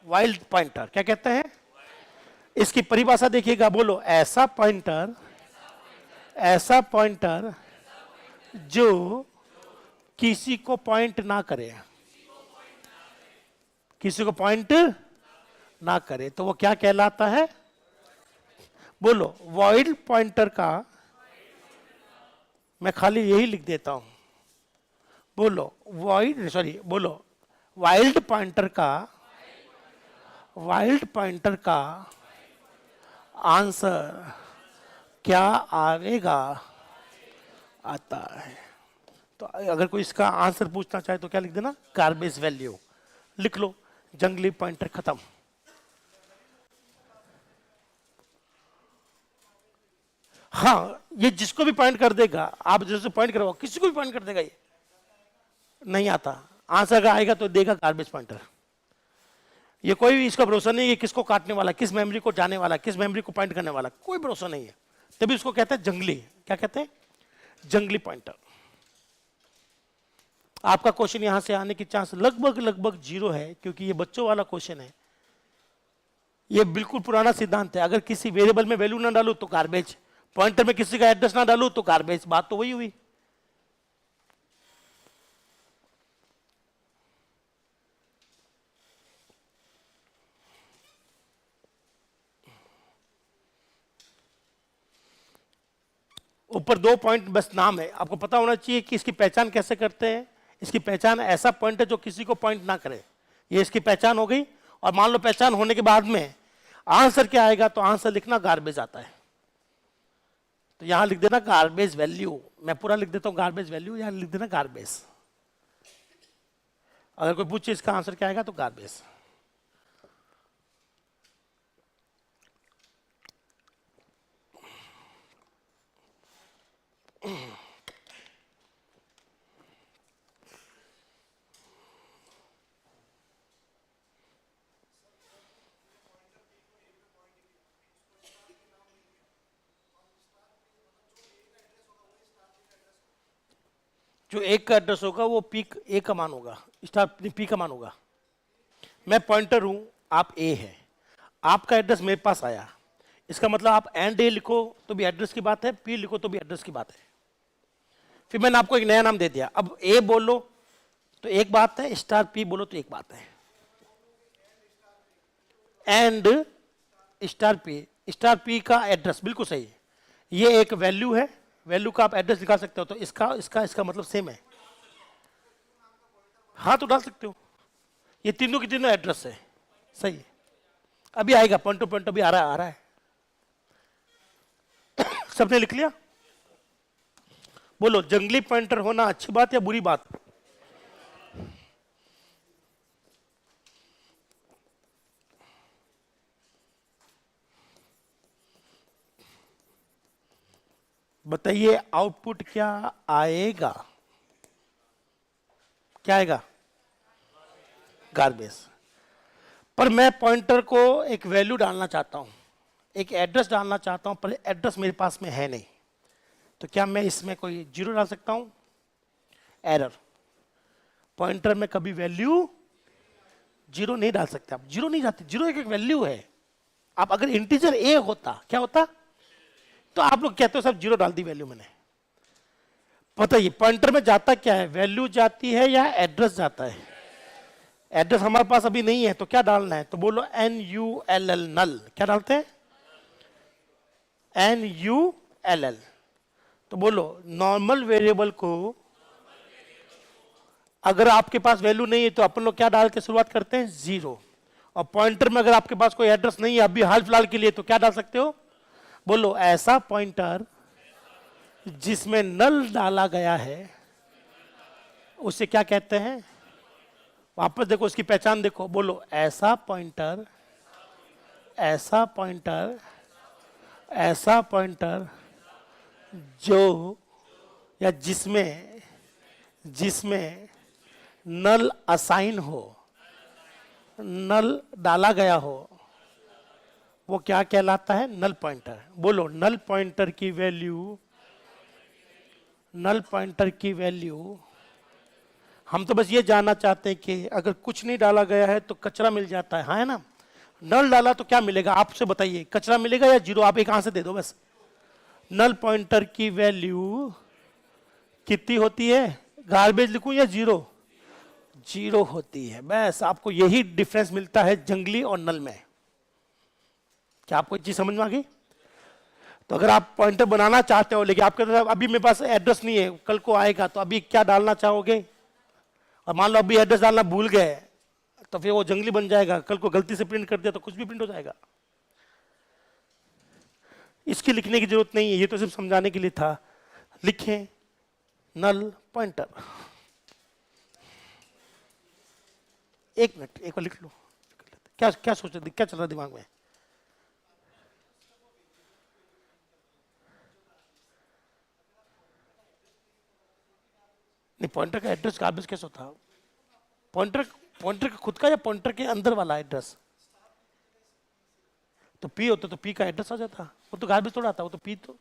Wild pointer. क्या कहते हैं? इसकी परिभाषा देखिएगा। बोलो, ऐसा पॉइंटर, ऐसा पॉइंटर जो किसी को पॉइंट ना करे, किसी को पॉइंट ना करे, तो वो क्या कहलाता है? बोलो, वाइल्ड पॉइंटर का, मैं खाली यही लिख देता हूं। बोलो वाइल्ड, सॉरी, बोलो वाइल्ड पॉइंटर का, वाइल्ड पॉइंटर का आंसर क्या आएगा? आता है। तो अगर कोई इसका आंसर पूछना चाहे तो क्या लिख देना? गार्बेज वैल्यू लिख लो। जंगली पॉइंटर खत्म। हाँ, ये जिसको भी पॉइंट कर देगा, आप जैसे पॉइंट करो किसी को भी पॉइंट कर देगा। ये नहीं आता आंसर, अगर आएगा तो देगा गार्बेज पॉइंटर। ये कोई भी इसका भरोसा नहीं है किसको काटने वाला, किस मेमोरी को जाने वाला, किस मेमोरी को पॉइंट करने वाला, कोई भरोसा नहीं है। तभी उसको कहते हैं जंगली। क्या कहते हैं? जंगली पॉइंटर। आपका क्वेश्चन यहां से आने की चांस लगभग लगभग 0 है, क्योंकि ये बच्चों वाला क्वेश्चन है। ये बिल्कुल पुराना सिद्धांत है। अगर किसी वेरिएबल में वैल्यू ना डालू तो गार्बेज, पॉइंटर में किसी का एड्रेस ना डालू तो गार्बेज। बात तो वही हुई। ऊपर 2 पॉइंट बस नाम है, आपको पता होना चाहिए कि इसकी पहचान कैसे करते हैं। इसकी पहचान ऐसा पॉइंट है जो किसी को पॉइंट ना करे, ये इसकी पहचान हो गई। और मान लो पहचान होने के बाद में आंसर क्या आएगा, तो आंसर लिखना गार्बेज आता है, तो यहां लिख देना गार्बेज वैल्यू। मैं पूरा लिख देता हूं गार्बेज वैल्यू, यहां लिख देना गार्बेज। अगर कोई पूछे इसका आंसर क्या आएगा तो गार्बेज। जो एक का एड्रेस होगा वो पी ए का मान होगा, स्टार पी का मान होगा। मैं पॉइंटर हूं, आप ए है, आपका एड्रेस मेरे पास आया, इसका मतलब आप एंड ए लिखो तो भी एड्रेस की बात है, पी लिखो तो भी एड्रेस की बात है। फिर मैंने आपको एक नया नाम दे दिया, अब ए बोलो तो एक बात है, स्टार पी बोलो तो एक बात है। एंड स्टार पी का एड्रेस बिल्कुल सही है। ये एक वैल्यू है, वैल्यू का आप एड्रेस निकाल सकते हो, तो इसका मतलब सेम है। हाँ तो डाल सकते हो, ये तीनों की तीनों एड्रेस है, सही है। अभी आएगा पॉइंट टू पॉइंट, अभी आ रहा है। सबने लिख लिया? बोलो, जंगली पॉइंटर होना अच्छी बात या बुरी बात? बताइए आउटपुट क्या आएगा? क्या आएगा? गार्बेज। पर मैं पॉइंटर को एक वैल्यू डालना चाहता हूं, एक एड्रेस डालना चाहता हूं, पर एड्रेस मेरे पास में है नहीं, तो क्या मैं इसमें कोई जीरो डाल सकता हूं? एरर। पॉइंटर में कभी वैल्यू जीरो नहीं डाल सकते आप, जीरो नहीं जाते, जीरो एक वैल्यू है। आप अगर इंटीजर ए होता, क्या होता? तो आप लोग कहते हो सब जीरो डाल दी वैल्यू मैंने। पता ये पॉइंटर में जाता क्या है, वैल्यू जाती है या एड्रेस जाता है? एड्रेस हमारे पास अभी नहीं है, तो क्या डालना है? तो बोलो NULL, नल। क्या डालते हैं? NULL। तो बोलो नॉर्मल वेरिएबल को अगर आपके पास वैल्यू नहीं है तो अपन लोग क्या डाल के शुरुआत करते हैं? जीरो। और पॉइंटर में अगर आपके पास कोई एड्रेस नहीं है अभी हाल फिलहाल के लिए, तो क्या डाल सकते हो? बोलो ऐसा पॉइंटर जिसमें नल डाला गया है उसे क्या कहते हैं? वापस देखो, उसकी पहचान देखो। बोलो ऐसा पॉइंटर, ऐसा पॉइंटर, ऐसा पॉइंटर जो या जिसमें नल असाइन हो, नल डाला गया हो, वो क्या कहलाता है? Null pointer. बोलो नल पॉइंटर की वैल्यू, नल पॉइंटर की वैल्यू, हम तो बस ये जानना चाहते हैं कि अगर कुछ नहीं डाला गया है तो कचरा मिल जाता है, हाँ है ना? नल डाला तो क्या मिलेगा? आपसे बताइए, कचरा मिलेगा या जीरो? आप एक आंसर दे दो बस। नल पॉइंटर की वैल्यू कितनी होती है? गार्बेज लिखूं या जीरो? जीरो होती है। बस आपको यही डिफरेंस मिलता है जंगली और नल में। क्या आपको चीज समझ में आ गई? तो अगर आप पॉइंटर बनाना चाहते हो लेकिन आपके पास अभी मेरे पास एड्रेस नहीं है, कल को आएगा, तो अभी क्या डालना चाहोगे? और मान लो अभी एड्रेस डालना भूल गए तो फिर वो जंगली बन जाएगा, कल को गलती से प्रिंट कर दिया तो कुछ भी प्रिंट हो जाएगा। इसकी लिखने की जरूरत नहीं है, ये तो सिर्फ समझाने के लिए था। लिखें नल पॉइंटर। एक मिनट, एक बार लिख लो। क्या क्या सोच रहे, क्या चल रहा दिमाग में? नहीं, पॉइंटर का एड्रेस गार्बेज कैसे होता? पॉइंटर का खुद का या पॉइंटर के अंदर वाला एड्रेस? तो पी होता तो पी का एड्रेस आ जाता, वो तो गार्बेज थोड़ा आता, वो तो पी तो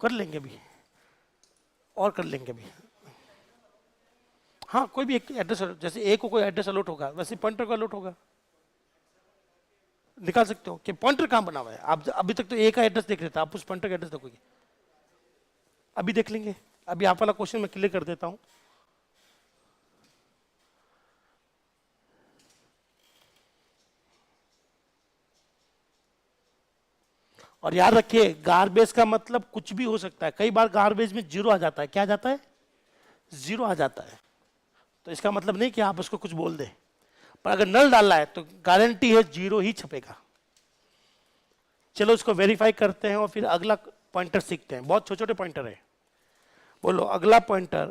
कर लेंगे भी, और कर लेंगे भी। हाँ, कोई भी एक एड्रेस, जैसे ए को कोई एड्रेस अलॉट होगा वैसे पॉइंटर का अलॉट होगा। निकाल सकते हो कि पॉइंटर कहां बना हुआ है। आप अभी तक तो ए का एड्रेस देख रहे थे, आप उस पॉइंटर का एड्रेस देखोगे। अभी देख लेंगे, अभी आप वाला क्वेश्चन मैं क्लियर कर देता हूं। और याद रखिए, गार्बेज का मतलब कुछ भी हो सकता है। कई बार गार्बेज में जीरो आ जाता है। क्या आ जाता है? जीरो आ जाता है। तो इसका मतलब नहीं कि आप उसको कुछ बोल दें, पर अगर नल डालना है तो गारंटी है जीरो ही छपेगा। चलो उसको वेरीफाई करते हैं और फिर अगला पॉइंटर सीखते हैं। बहुत छोटे छोटे पॉइंटर है। बोलो अगला पॉइंटर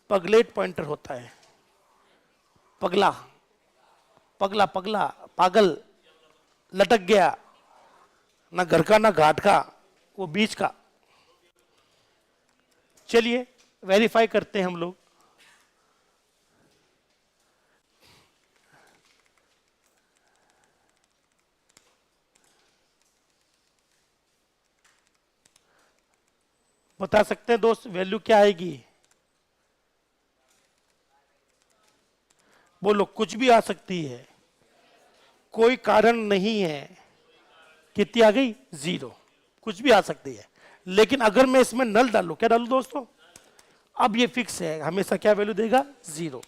पगलेट पॉइंटर होता है। पगला, पगला, पगला, पागल, लटक गया, ना घर का ना घाट का, वो बीच का। चलिए वेरीफाई करते हैं हम लोग। बता सकते हैं दोस्त वैल्यू क्या आएगी? बोलो, कुछ भी आ सकती है, कोई कारण नहीं है। कितनी आ गई? 0। कुछ भी आ सकती है, लेकिन अगर मैं इसमें नल डालूं, क्या डालूं दोस्तों? अब ये फिक्स है, हमेशा क्या वैल्यू देगा? 0।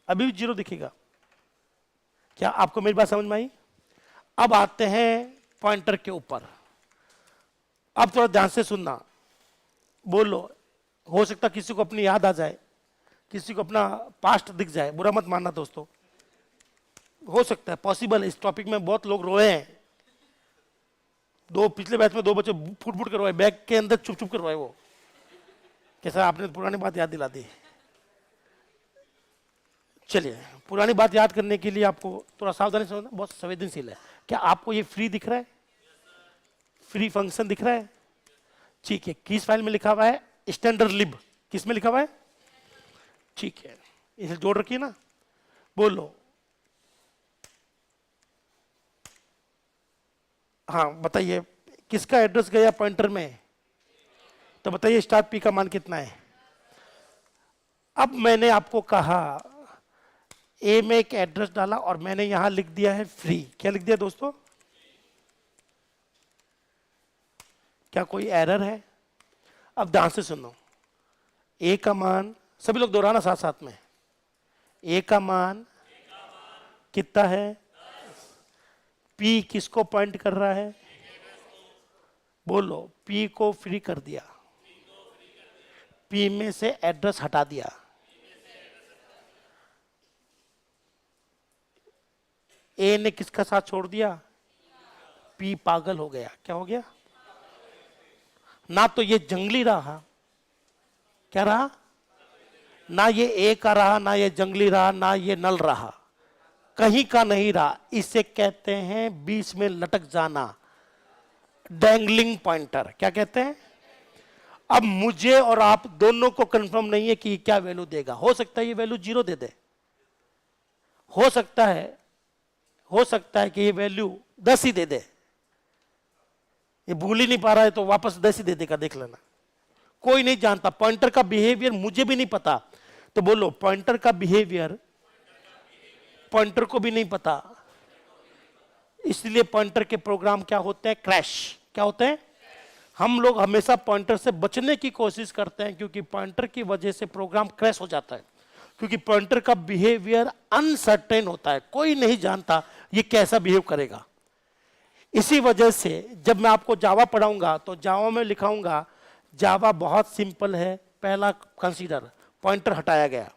अभी भी 0 दिखेगा। क्या आपको मेरी बात समझ में आई? अब आते हैं पॉइंटर के ऊपर। अब थोड़ा ध्यान से सुनना। बोलो, हो सकता किसी को अपनी याद आ जाए, किसी को अपना पास्ट दिख जाए, बुरा मत मानना दोस्तों, हो सकता है, पॉसिबल है। इस टॉपिक में बहुत लोग रोए हैं। पिछले बैच में 2 बच्चे फुट फुट कर रोए, बैग के अंदर चुप चुप कर रोए। वो कैसा, आपने पुरानी बात याद दिला दी। चलिए, पुरानी बात याद करने के लिए आपको थोड़ा सावधानी से, बहुत संवेदनशील है। क्या आपको ये फ्री दिख रहा है? फ्री फंक्शन दिख रहा है? ठीक है, किस फाइल में लिखा हुआ है? स्टैंडर्ड लिब। किस में लिखा हुआ है? ठीक है, इसे जोड़ रखिए ना। बोलो, हाँ बताइए, किसका एड्रेस गया पॉइंटर में? तो बताइए स्टार्ट पी का मान कितना है? अब मैंने आपको कहा ए में एक एड्रेस डाला और मैंने यहां लिख दिया है फ्री। क्या लिख दिया दोस्तों? क्या कोई एरर है? अब ध्यान से सुनो। ए का मान, सभी लोग दोहराना साथ साथ में। ए का मान कितना है? पी किसको पॉइंट कर रहा है? बोलो, पी को फ्री कर दिया, पी में से एड्रेस हटा दिया। ए ने किसका साथ छोड़ दिया? पी पागल हो गया। क्या हो गया? ना तो ये जंगली रहा, क्या रहा? ना ये ए का रहा, ना ये जंगली रहा, ना ये नल रहा, कहीं का नहीं रहा। इसे कहते हैं बीच में लटक जाना, डैंगलिंग पॉइंटर। क्या कहते हैं? अब मुझे और आप दोनों को कंफर्म नहीं है कि क्या वैल्यू देगा। हो सकता है ये वैल्यू 0 दे दे, हो सकता है कि ये वैल्यू 10 ही दे दे। ये भूल ही नहीं पा रहा है तो वापस 10 ही दे देगा, देख लेना। कोई नहीं जानता, पॉइंटर का बिहेवियर मुझे भी नहीं पता। तो बोलो, पॉइंटर का बिहेवियर पॉइंटर को भी नहीं पता, इसलिए पॉइंटर के प्रोग्राम क्या होते हैं? क्रैश। क्या होते हैं? हम लोग हमेशा पॉइंटर से बचने की कोशिश करते हैं, क्योंकि पॉइंटर की वजह से प्रोग्राम क्रैश हो जाता है। क्योंकि पॉइंटर का बिहेवियर अनसर्टेन होता है, कोई नहीं जानता ये कैसा बिहेव करेगा। इसी वजह से जब मैं आपको जावा पढ़ाऊंगा तो जावा में लिखाऊंगा, जावा बहुत सिंपल है। पहला कंसीडर, पॉइंटर हटाया गया।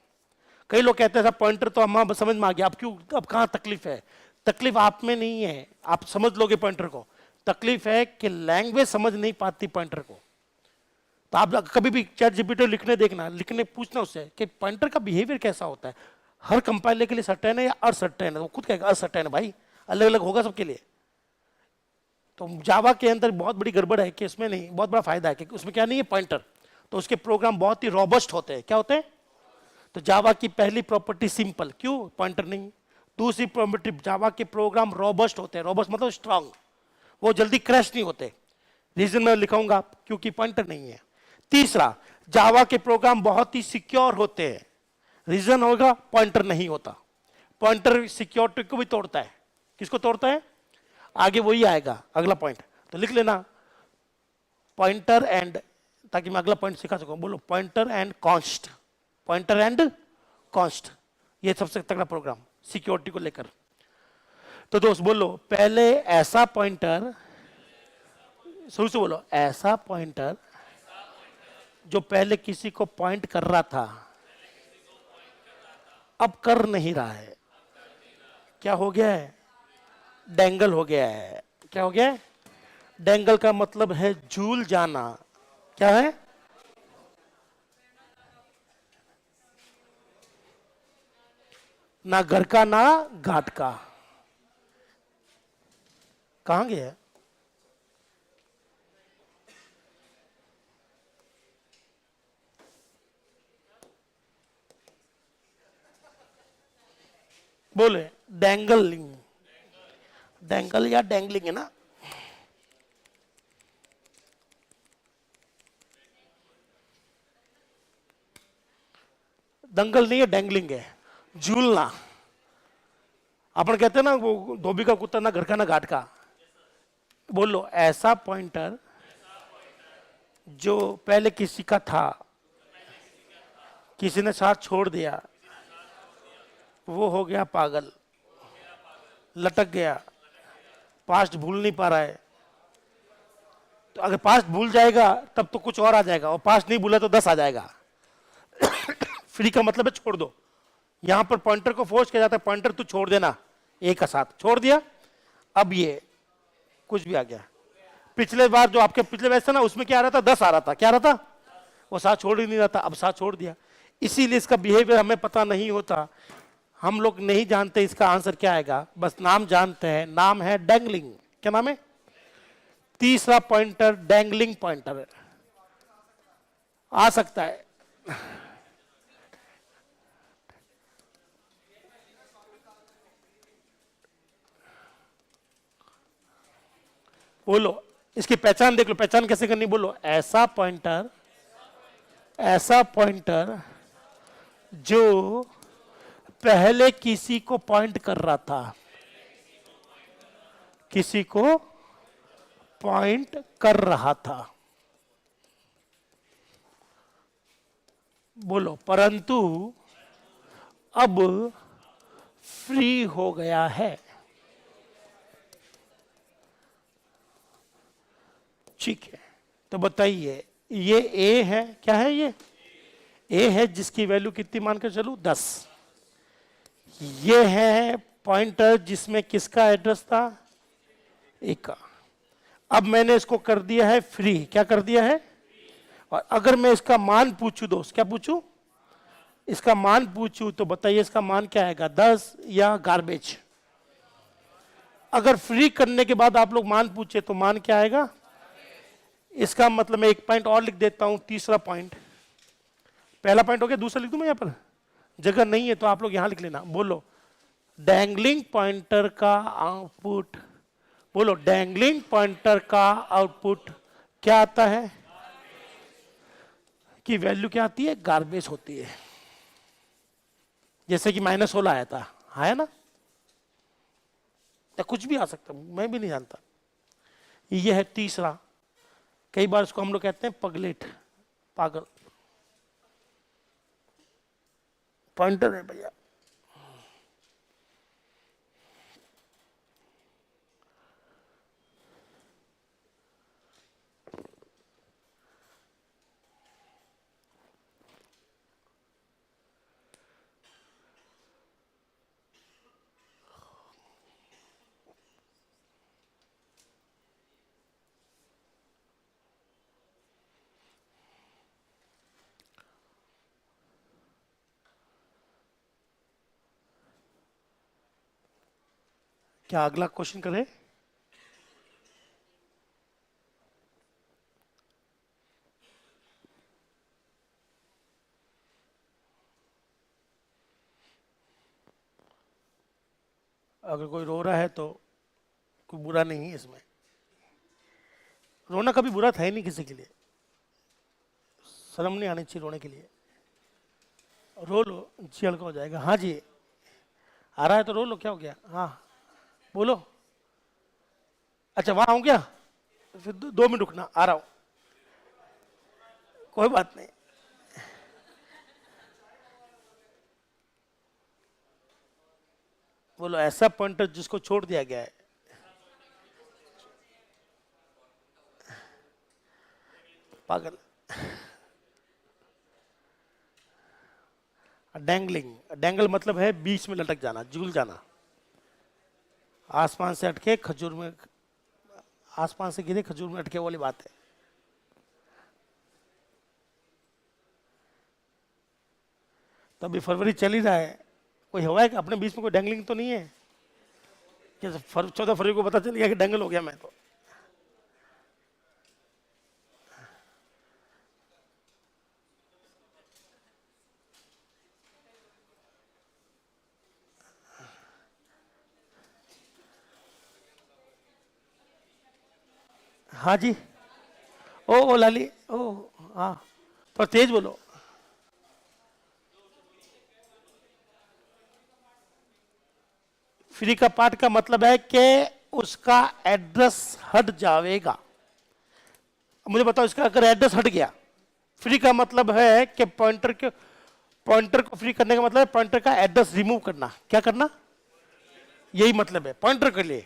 कई लोग कहते हैं पॉइंटर तो हम समझ में आ गया, अब क्यों, अब कहां तकलीफ है? तकलीफ आप में नहीं है, आप समझ लोगे पॉइंटर को। तकलीफ है कि लैंग्वेज समझ नहीं पाती पॉइंटर को। तो आप कभी भी चैट जीपीटी लिखने देखना, लिखने पूछना उससे कि पॉइंटर का बिहेवियर कैसा होता है। हर कंपाइलर के लिए सर्टेन है या असर्टेन है? वो खुद कहेगा असर्टेन है भाई, अलग अलग होगा सबके लिए। तो जावा के अंदर बहुत बड़ी गड़बड़ है कि उसमें नहीं, बहुत बड़ा फायदा है कि उसमें क्या नहीं है पॉइंटर, तो उसके प्रोग्राम बहुत ही रॉबस्ट होते हैं। क्या होते हैं? तो जावा की पहली प्रॉपर्टी सिंपल, क्यों? पॉइंटर नहीं। दूसरी प्रॉपर्टी, जावा के प्रोग्राम रॉबस्ट होते हैं। रॉबस्ट मतलब स्ट्रांग, वो जल्दी क्रैश नहीं होते। रीजन मैं लिखाऊंगा, क्योंकि पॉइंटर नहीं है। तीसरा, जावा के प्रोग्राम बहुत ही सिक्योर होते हैं। रीजन होगा, पॉइंटर नहीं होता। पॉइंटर सिक्योरिटी को भी तोड़ता है। किसको तोड़ता है? आगे वही आएगा अगला पॉइंट, तो लिख लेना पॉइंटर एंड, ताकि मैं अगला पॉइंट सिखा सकूं। बोलो, pointer and const. Pointer and const, ये सबसे तगड़ा प्रोग्राम सिक्योरिटी को लेकर। तो दोस्त बोलो, पहले ऐसा पॉइंटर, शुरू से बोलो, ऐसा पॉइंटर जो पहले किसी को पॉइंट कर रहा था अब कर नहीं रहा है। क्या हो गया है? डेंगल हो गया है। क्या हो गया है? डेंगल का मतलब है झूल जाना। क्या है? ना घर का ना घाट का। कहां गया? बोले, डेंगलिंग, डेंगल या डेंगलिंग है ना। दंगल नहीं है, डैंगलिंग है, झूलना। अपन कहते हैं ना वो धोबी का कुत्ता ना घर का ना घाट का। बोलो ऐसा पॉइंटर जो पहले किसी का था, किसी ने साथ छोड़ दिया, वो हो गया पागल, लटक गया, पास्ट भूल नहीं पा रहा है। तो अगर पास्ट भूल जाएगा तब तो कुछ और आ जाएगा, और पास्ट नहीं भूला तो 10 आ जाएगा। फ्री का मतलब है छोड़ दो। यहां पर पॉइंटर को फोर्स किया जाता है, पॉइंटर तू छोड़ देना, एक का साथ छोड़ दिया। अब ये कुछ भी आ गया। पिछले बार जो आपके पिछले बैच था ना, उसमें क्या आ रहा था, 10 आ रहा था, क्या आ रहा था, वो साथ छोड़ ही नहीं रहा था, अब साथ छोड़ दिया। इसीलिए इसका बिहेवियर हमें पता नहीं होता, हम लोग नहीं जानते इसका आंसर क्या आएगा, बस नाम जानते हैं, नाम है डैंगलिंग। क्या नाम है? तीसरा पॉइंटर डैंगलिंग पॉइंटर आ सकता है। बोलो इसकी पहचान देख लो, पहचान कैसे करनी, बोलो ऐसा पॉइंटर जो पहले किसी को पॉइंट कर रहा था, किसी को पॉइंट कर रहा था, बोलो परंतु अब फ्री हो गया है। ठीक है, तो बताइए ये ए है, क्या है ये? ए है जिसकी वैल्यू कितनी मानकर चलूं, 10। ये है पॉइंटर जिसमें किसका एड्रेस था, ए का। अब मैंने इसको कर दिया है फ्री, क्या कर दिया है? और अगर मैं इसका मान पूछूं दोस्त, क्या पूछूं, इसका मान पूछूं, तो बताइए इसका मान क्या आएगा, 10 या गार्बेज? अगर फ्री करने के बाद आप लोग मान पूछे तो मान क्या आएगा? इसका मतलब मैं एक पॉइंट और लिख देता हूं, तीसरा पॉइंट। पहला पॉइंट हो गया, दूसरा लिख दूं मैं? यहां पर जगह नहीं है तो आप लोग यहां लिख लेना। बोलो डैंगलिंग पॉइंटर का आउटपुट, बोलो डैंगलिंग पॉइंटर का आउटपुट क्या आता है, कि वैल्यू क्या आती है, गार्बेज होती है। जैसे कि -16 आया था, है ना, या कुछ भी आ सकता, मैं भी नहीं जानता। यह है तीसरा, कई बार इसको हम लोग कहते हैं पगलेट, पागल पॉइंटर है भैया। क्या अगला क्वेश्चन करें? अगर कोई रो रहा है तो कोई बुरा नहीं है इसमें, रोना कभी बुरा था ही नहीं किसी के लिए, शर्म नहीं आनी चाहिए रोने के लिए। रो लो, जी हल्का हो जाएगा। हाँ जी, आ रहा है तो रो लो, क्या हो गया? हाँ बोलो। अच्छा वहां हो गया, फिर 2 मिनट रुकना, आ रहा हूं, कोई बात नहीं। बोलो ऐसा पॉइंटर जिसको छोड़ दिया गया है, पागल। डैंगलिंग, डैंगल मतलब है बीच में लटक जाना, झूल जाना, आसमान से अटके खजूर में, आसमान से गिरे खजूर में अटके वाली बात है। तो अभी फरवरी चल ही रहा है, कोई हुआ है कि अपने बीच में कोई डैंगलिंग तो नहीं है? जैसे 14 फरवरी को पता चल गया कि डैंगल हो गया मैं तो। हाँ जी, ओ लाली, ओ हाँ, पर तेज बोलो। फ्री का पार्ट का मतलब है कि उसका एड्रेस हट जाएगा। मुझे बताओ, इसका अगर एड्रेस हट गया, फ्री का मतलब है कि पॉइंटर को फ्री करने का मतलब है पॉइंटर का एड्रेस रिमूव करना। क्या करना? यही मतलब है पॉइंटर के लिए।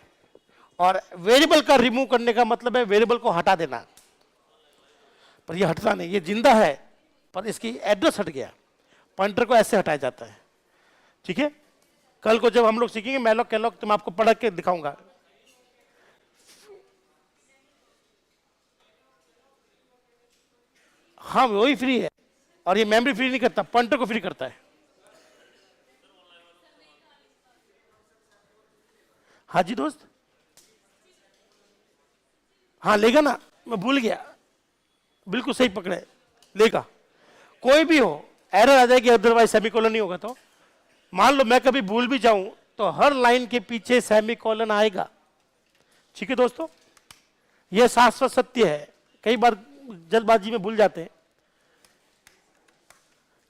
और वेरिएबल का रिमूव करने का मतलब है वेरिएबल को हटा देना। पर ये हटता नहीं, ये जिंदा है, पर इसकी एड्रेस हट गया। पॉइंटर को ऐसे हटाया जाता है। ठीक है, कल को जब हम लोग सीखेंगे मैलॉक कैलॉक, तो मैं आपको पढ़ के दिखाऊंगा। हाँ, वही फ्री है, और ये मेमोरी फ्री नहीं करता, पॉइंटर को फ्री करता है। हाँ जी दोस्त, हाँ लेगा ना, मैं भूल गया, बिल्कुल सही पकड़े, लेगा। कोई भी हो, एरर आ जाएगी, अदरवाइज सेमीकोलन नहीं होगा। तो मान लो मैं कभी भूल भी जाऊं तो हर लाइन के पीछे सेमीकोलन आएगा। ठीक है दोस्तों, यह शाश्वत सत्य है। कई बार जल्दबाजी में भूल जाते हैं।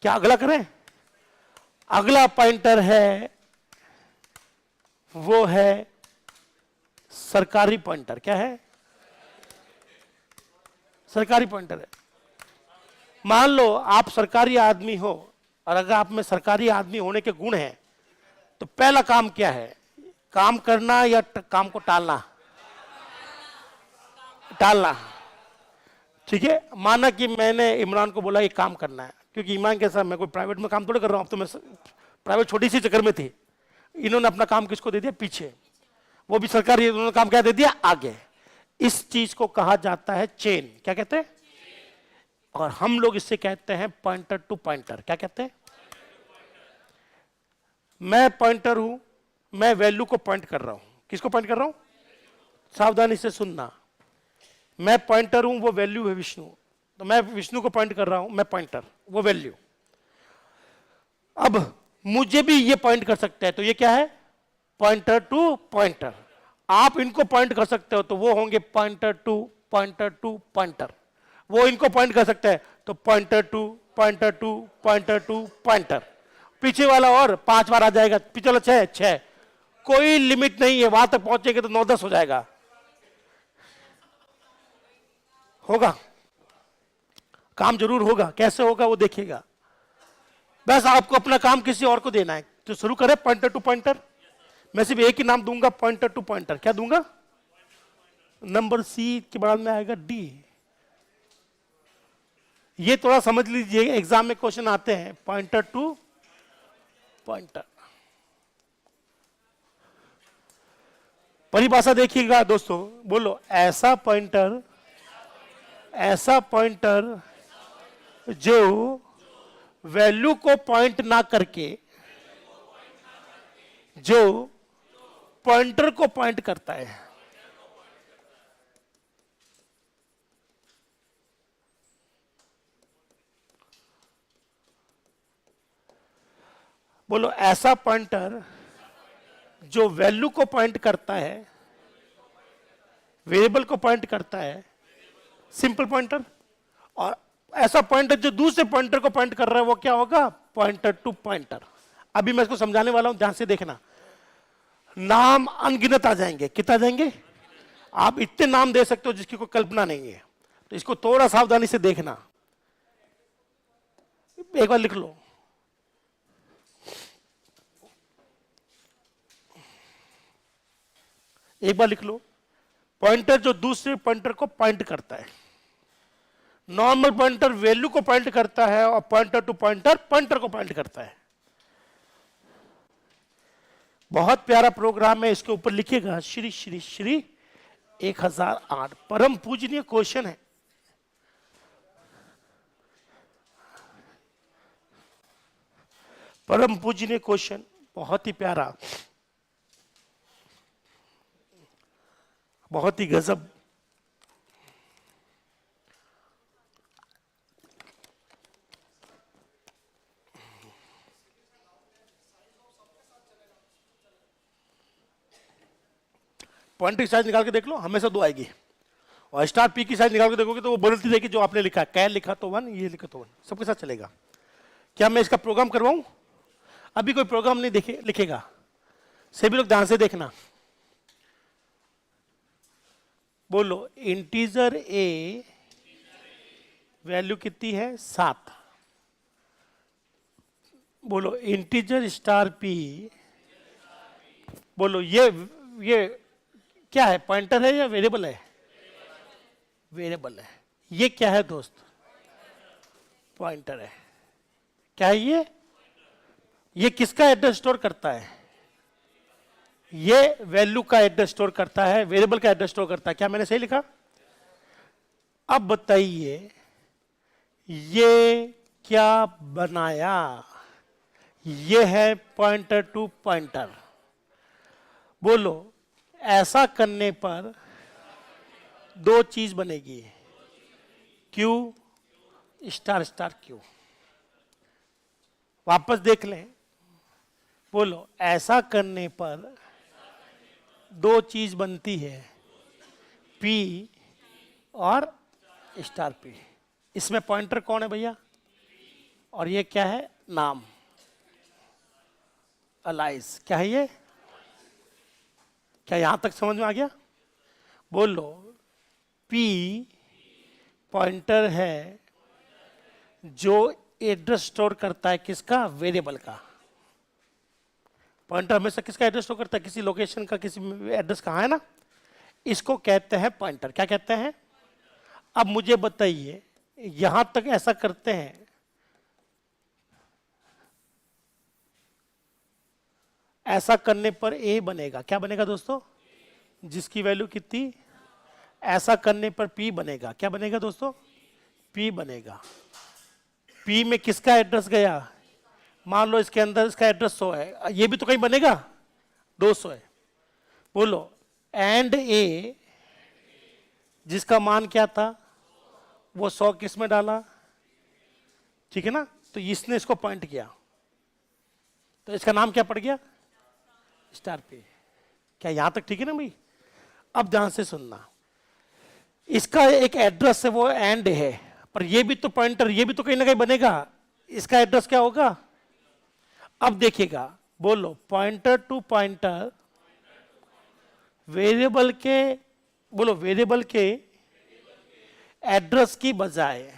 क्या अगला करें? अगला पॉइंटर है, वो है सरकारी पॉइंटर। क्या है? सरकारी पॉइंटर है। मान लो आप सरकारी आदमी हो, और अगर आप में सरकारी आदमी होने के गुण हैं, तो पहला काम क्या है? काम करना या काम को टालना? टालना। ठीक है, माना कि मैंने इमरान को बोला ये काम करना है, क्योंकि इमरान के साथ मैं कोई प्राइवेट में काम थोड़ा कर रहा हूं। अब तो मैं प्राइवेट छोटी सी चक्कर में थी। इन्होंने अपना काम किसको दे दिया? पीछे। वो भी सरकारी, इन्होंने काम क्या दे दिया? आगे। इस चीज को कहा जाता है चेन। क्या कहते हैं? और हम लोग इससे कहते हैं पॉइंटर टू पॉइंटर। क्या कहते हैं? मैं पॉइंटर हूं, मैं वैल्यू को पॉइंट कर रहा हूं। किसको पॉइंट कर रहा हूं? सावधानी से सुनना। मैं पॉइंटर हूं, वो वैल्यू है विष्णु, तो मैं विष्णु को पॉइंट कर रहा हूं, मैं पॉइंटर, वो वैल्यू। अब मुझे भी ये पॉइंट कर सकते हैं, तो ये क्या है? Pointer to pointer. आप इनको पॉइंट कर सकते हो, तो वो होंगे pointer to pointer to pointer. वो इनको पॉइंट कर सकते हैं, तो pointer to pointer to pointer to pointer. पीछे वाला और 5 बार आ जाएगा, पीछे वाला 6। कोई लिमिट नहीं है, वहां तक पहुंचेंगे तो 9-10 हो जाएगा। होगा, काम जरूर होगा। कैसे होगा वो देखिएगा। बस आपको अपना काम किसी और को देना है। तो शुरू करें पॉइंटर टू पॉइंटर। मैं सिर्फ एक ही नाम दूंगा, पॉइंटर टू पॉइंटर। क्या दूंगा? नंबर सी के बाद में आएगा डी। ये थोड़ा समझ लीजिए, एग्जाम में क्वेश्चन आते हैं पॉइंटर टू पॉइंटर। परिभाषा देखिएगा दोस्तों, बोलो ऐसा पॉइंटर जो वैल्यू को पॉइंट ना करके, जो पॉइंटर को पॉइंट करता है। बोलो ऐसा पॉइंटर जो वैल्यू को पॉइंट करता है, वेरिएबल को पॉइंट करता है, सिंपल पॉइंटर। और ऐसा पॉइंटर जो दूसरे पॉइंटर को पॉइंट कर रहा है, वो क्या होगा? Pointer to pointer. अभी मैं इसको समझाने वाला हूं, ध्यान से देखना। नाम अनगिनत आ जाएंगे। कितना जाएंगे? आप इतने नाम दे सकते हो जिसकी कोई कल्पना नहीं है। तो इसको थोड़ा सावधानी से देखना। एक बार लिख लो। एक बार लिख लो, पॉइंटर जो दूसरे पॉइंटर को पॉइंट करता है। नॉर्मल पॉइंटर वैल्यू को पॉइंट करता है, और पॉइंटर टू पॉइंटर पॉइंटर को पॉइंट करता है। बहुत प्यारा प्रोग्राम है, इसके ऊपर लिखिएगा श्री श्री श्री 1008। परम पूजनीय क्वेश्चन है। परम पूजनीय क्वेश्चन, बहुत ही प्यारा, बहुत ही गजब। पॉइंटर की साइज निकाल के देख लो, हमेशा 2 आएगी। और स्टार पी की साइज निकाल के देखोगे तो वो बदलती रहेगी। जो आपने लिखा, कैर लिखा तो 1, ये लिखा तो 1, सबके साथ चलेगा। क्या मैं इसका प्रोग्राम करवाऊं? अभी कोई प्रोग्राम नहीं लिखेगा। सभी लोग ध्यान से देखना, बोलो इंटीजर ए वैल्यू कितनी है 7, बोलो इंटीजर स्टार पी, बोलो ये क्या है, पॉइंटर है या वेरिएबल है? वेरिएबल है। ये क्या है दोस्त? पॉइंटर है। क्या है ये किसका एड्रेस स्टोर करता है? ये वैल्यू का एड्रेस स्टोर करता है, वेरिएबल का एड्रेस स्टोर करता है। क्या मैंने सही लिखा? अब बताइए ये क्या बनाया? ये है पॉइंटर टू पॉइंटर। बोलो ऐसा करने पर दो चीज बनेगी, क्यू स्टार स्टार क्यू। वापस देख लें, बोलो ऐसा करने पर दो चीज बनती है, पी और स्टार पी। इसमें पॉइंटर कौन है भैया? और ये क्या है? नाम, अलाइज। क्या है ये? क्या यहां तक समझ में आ गया? बोलो पी पॉइंटर है जो एड्रेस स्टोर करता है किसका? वेरिएबल का। पॉइंटर हमेशा किसका एड्रेस स्टोर करता है? किसी लोकेशन का, किसी एड्रेस का, है ना? इसको कहते हैं पॉइंटर। क्या कहते हैं? अब मुझे बताइए, यहां तक ऐसा करते हैं, ऐसा करने पर ए बनेगा। क्या बनेगा दोस्तों? जिसकी वैल्यू कितनी? ऐसा करने पर पी बनेगा। क्या बनेगा दोस्तों? पी बनेगा। पी में किसका एड्रेस गया? मान लो इसके अंदर इसका एड्रेस 100 है, ये भी तो कहीं बनेगा 200 है। बोलो एंड ए जिसका मान क्या था? वो 100 किस में डाला? ठीक है ना? तो इसने इसको पॉइंट किया, तो इसका नाम क्या पड़ गया? Star P. क्या यहां तक ठीक है ना भाई? अब ध्यान से सुनना, इसका एक एड्रेस है, वो एंड है, पर ये भी तो पॉइंटर, ये भी तो कहीं ना कहीं बनेगा। इसका एड्रेस क्या होगा? अब देखिएगा, बोलो पॉइंटर टू पॉइंटर वेरिएबल के, बोलो वेरिएबल के एड्रेस की बजाय,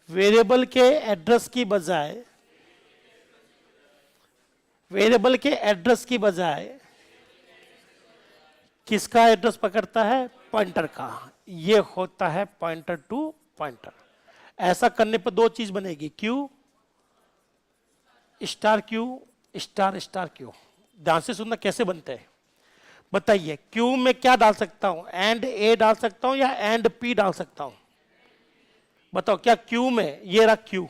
वेरिएबल के एड्रेस की बजाय, वेरिएबल के एड्रेस की बजाय किसका एड्रेस पकड़ता है? पॉइंटर का। ये होता है पॉइंटर टू पॉइंटर। ऐसा करने पर दो चीज बनेगी, क्यू स्टार क्यू। ध्यान से सुनना कैसे बनते हैं। बताइए क्यू में क्या डाल सकता हूं? एंड ए डाल सकता हूं या एंड पी डाल सकता हूं? बताओ क्या क्यू में, ये रहा क्यू,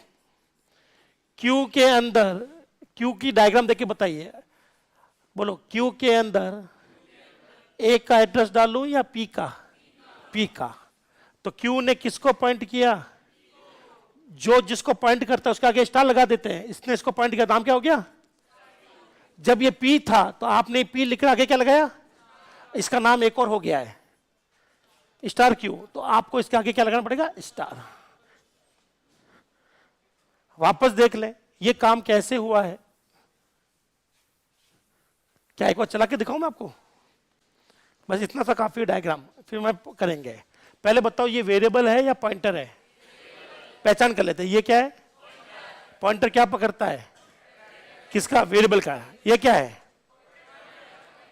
क्यू के अंदर, क्यू की डायग्राम देख के बताइए, बोलो क्यू के अंदर ए का एड्रेस डालूं या पी का? पी का। तो क्यू ने किसको पॉइंट किया? जो जिसको पॉइंट करता है उसके आगे स्टार लगा देते हैं। इसने इसको पॉइंट किया, नाम क्या हो गया? जब ये पी था तो आपने पी लिख आगे क्या लगाया? इसका नाम एक और हो गया है स्टार क्यू, तो आपको इसके आगे क्या लगाना पड़ेगा? स्टार। वापस देख लें ये काम कैसे हुआ है। क्या एक बार चला के दिखाऊं मैं आपको? बस इतना सा काफी डायग्राम, फिर मैं करेंगे। पहले बताओ ये वेरिएबल है या पॉइंटर है? पहचान कर लेते हैं, ये क्या है? पॉइंटर क्या पकड़ता है? किसका? वेरिएबल का। ये क्या है?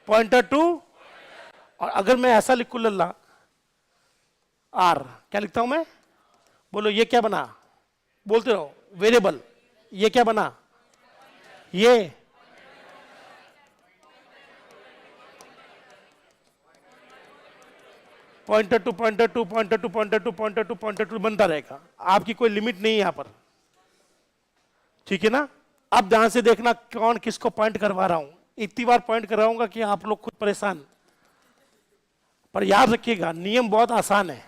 Pointer to. और अगर मैं ऐसा लिखूं लल्ला आर, क्या लिखता हूं मैं? बोलो ये क्या बना? बोलते रहो, वेरिएबल। ये क्या बना? ये pointer to pointer to pointer to pointer to pointer to pointer to बनता रहेगा। आपकी कोई लिमिट नहीं है यहां पर, ठीक है ना? अब ध्यान से देखना कौन किसको पॉइंट करवा रहा हूं। इतनी बार पॉइंट कराऊंगा कि आप लोग खुद परेशान। पर याद रखिएगा नियम बहुत आसान है,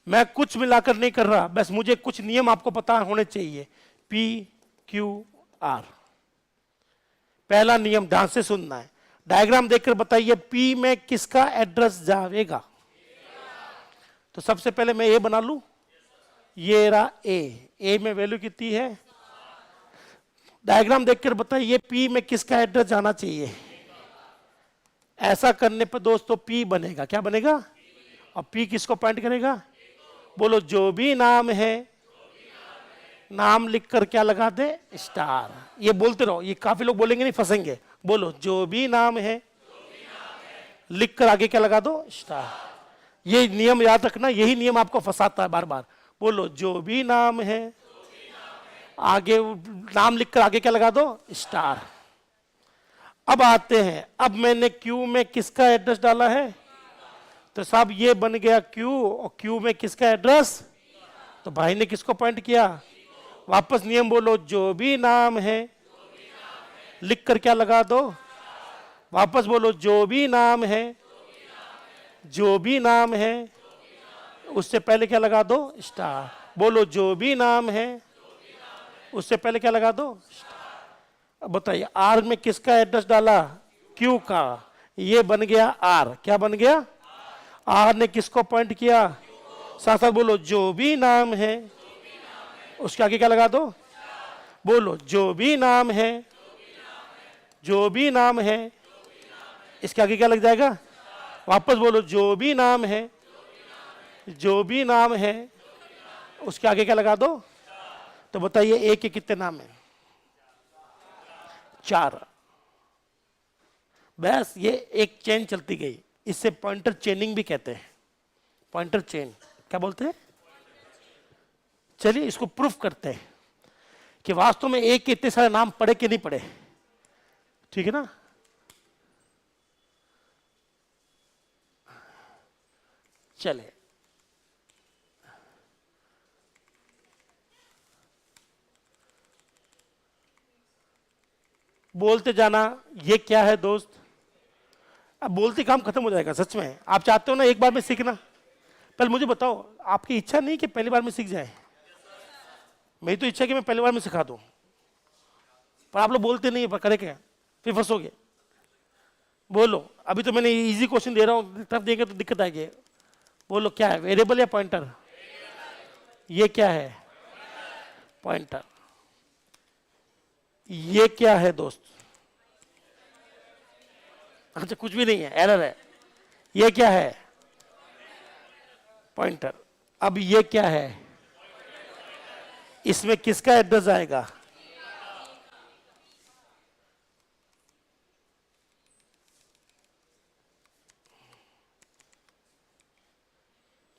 मैं कुछ मिलाकर नहीं कर रहा, बस मुझे कुछ नियम आपको पता होने चाहिए। पी क्यू आर, पहला नियम ध्यान से सुनना है। डायग्राम देखकर बताइए पी में किसका एड्रेस जाएगा? तो सबसे पहले मैं ए बना लूं। ये रहा ए में वैल्यू कितनी है? डायग्राम देखकर बताइए पी में किसका एड्रेस जाना चाहिए। ऐसा करने पर दोस्तों पी बनेगा, क्या बनेगा? और पी किसको पॉइंट करेगा? बोलो जो भी नाम है, नाम लिखकर क्या लगा दे? स्टार। ये बोलते रहो, ये काफी लोग बोलेंगे नहीं, फंसेंगे। बोलो जो भी नाम है, लिखकर आगे क्या लगा दो? स्टार। ये नियम याद रखना, यही नियम आपको फंसाता है बार बार। बोलो जो भी नाम है, आगे नाम लिखकर आगे क्या लगा दो? स्टार। अब आते हैं, अब मैंने क्यू में किसका एड्रेस डाला है? तो साहब ये बन गया क्यू, और क्यू में किसका एड्रेस? तो भाई ने किसको पॉइंट किया? वापस नियम बोलो, जो भी नाम है, लिखकर क्या लगा दो? वापस बोलो, जो भी नाम है, जो भी नाम है, उससे पहले क्या लगा दो? स्टार। बोलो जो भी नाम है, उससे पहले क्या लगा दो? स्टार। अब बताइए आर में किसका एड्रेस डाला? क्यू का। ये बन गया आर। क्या बन गया? आर ने किसको पॉइंट किया? साथ साथ बोलो जो भी नाम है, उसके आगे क्या लगा दो? बोलो जो भी नाम है, जो भी नाम है, इसके आगे क्या लग जाएगा? वापस बोलो जो भी नाम है, जो भी नाम है, उसके आगे क्या लगा दो? तो बताइए ए के कितने नाम है? 4। बस ये एक चेन चलती गई, इससे पॉइंटर चेनिंग भी कहते हैं। पॉइंटर चेन क्या बोलते हैं? चलिए इसको प्रूफ करते हैं कि वास्तव में एक के इतने सारे नाम पढ़े कि नहीं पढ़े। ठीक है ना? चले बोलते जाना। ये क्या है दोस्त? अब बोलते काम खत्म हो जाएगा सच में। आप चाहते हो ना एक बार में सीखना? पहले मुझे बताओ, आपकी इच्छा नहीं कि पहली बार में सीख जाए? मेरी तो इच्छा है कि मैं पहली बार में सिखा दूं, पर आप लोग बोलते नहीं है, पर करे क्या? फिर फंसोगे। बोलो, अभी तो मैंने इजी क्वेश्चन दे रहा हूं, टफ देंगे तो दिक्कत आएगी। बोलो क्या है, वेरिएबल या पॉइंटर? ये क्या है? पॉइंटर। ये क्या है दोस्त? अच्छा कुछ भी नहीं है, एरर है। ये क्या है? पॉइंटर। अब ये क्या है? इसमें किसका एड्रेस आएगा?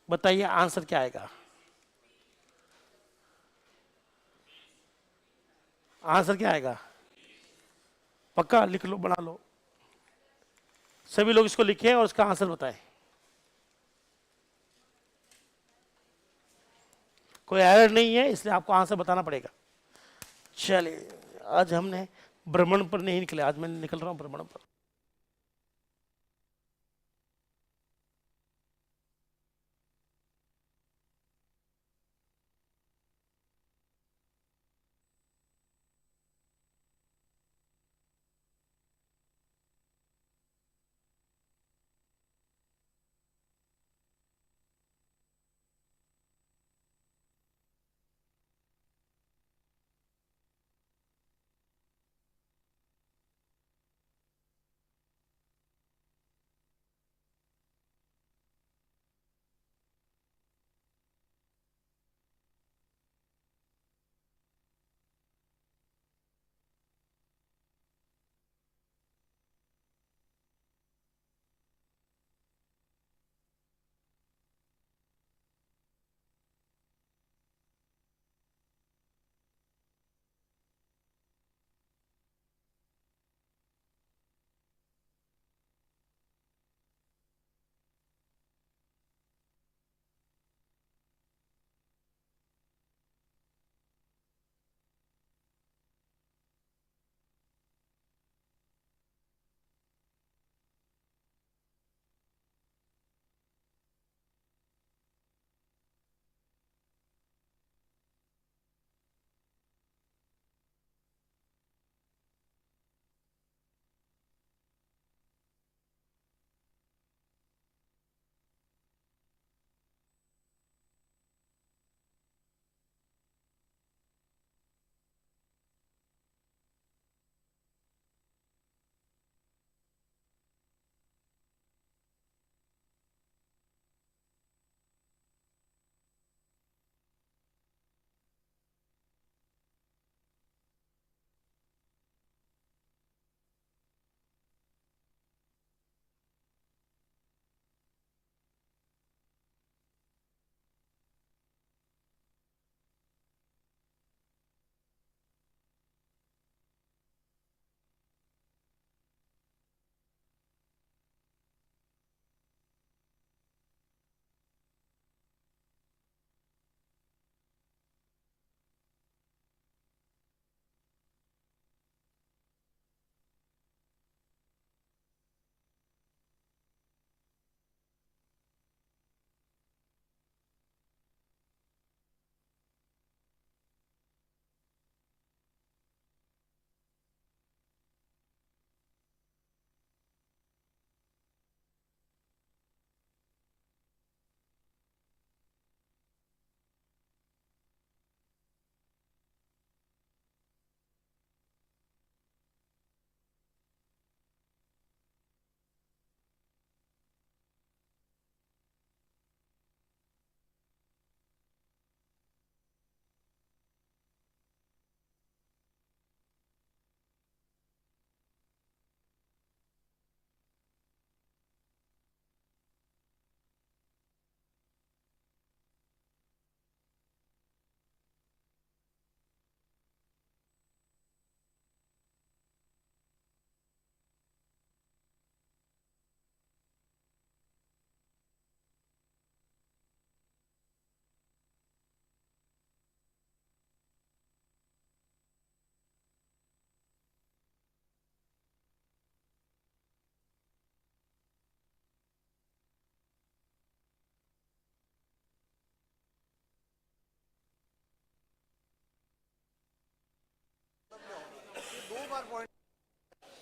बताइए आंसर क्या आएगा? आंसर क्या आएगा? पक्का लिख लो, बना लो। सभी लोग इसको लिखें और इसका आंसर बताएं। कोई एरर नहीं है, इसलिए आपको आंसर बताना पड़ेगा। चलिए आज हमने भ्रमण पर नहीं निकले, आज मैं निकल रहा हूं भ्रमण पर।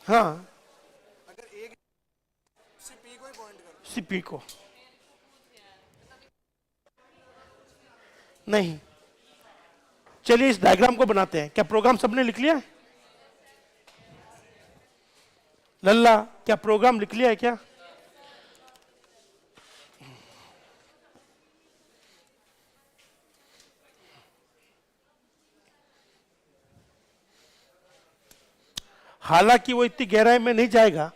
हाँ, अगर एक सीपी को ही पॉइंट करो, सीपी को नहीं। चलिए इस डायग्राम को बनाते हैं। क्या प्रोग्राम सबने लिख लिया है? लल्ला, क्या प्रोग्राम लिख लिया है क्या? हालांकि वो इतनी गहराई में नहीं जाएगा,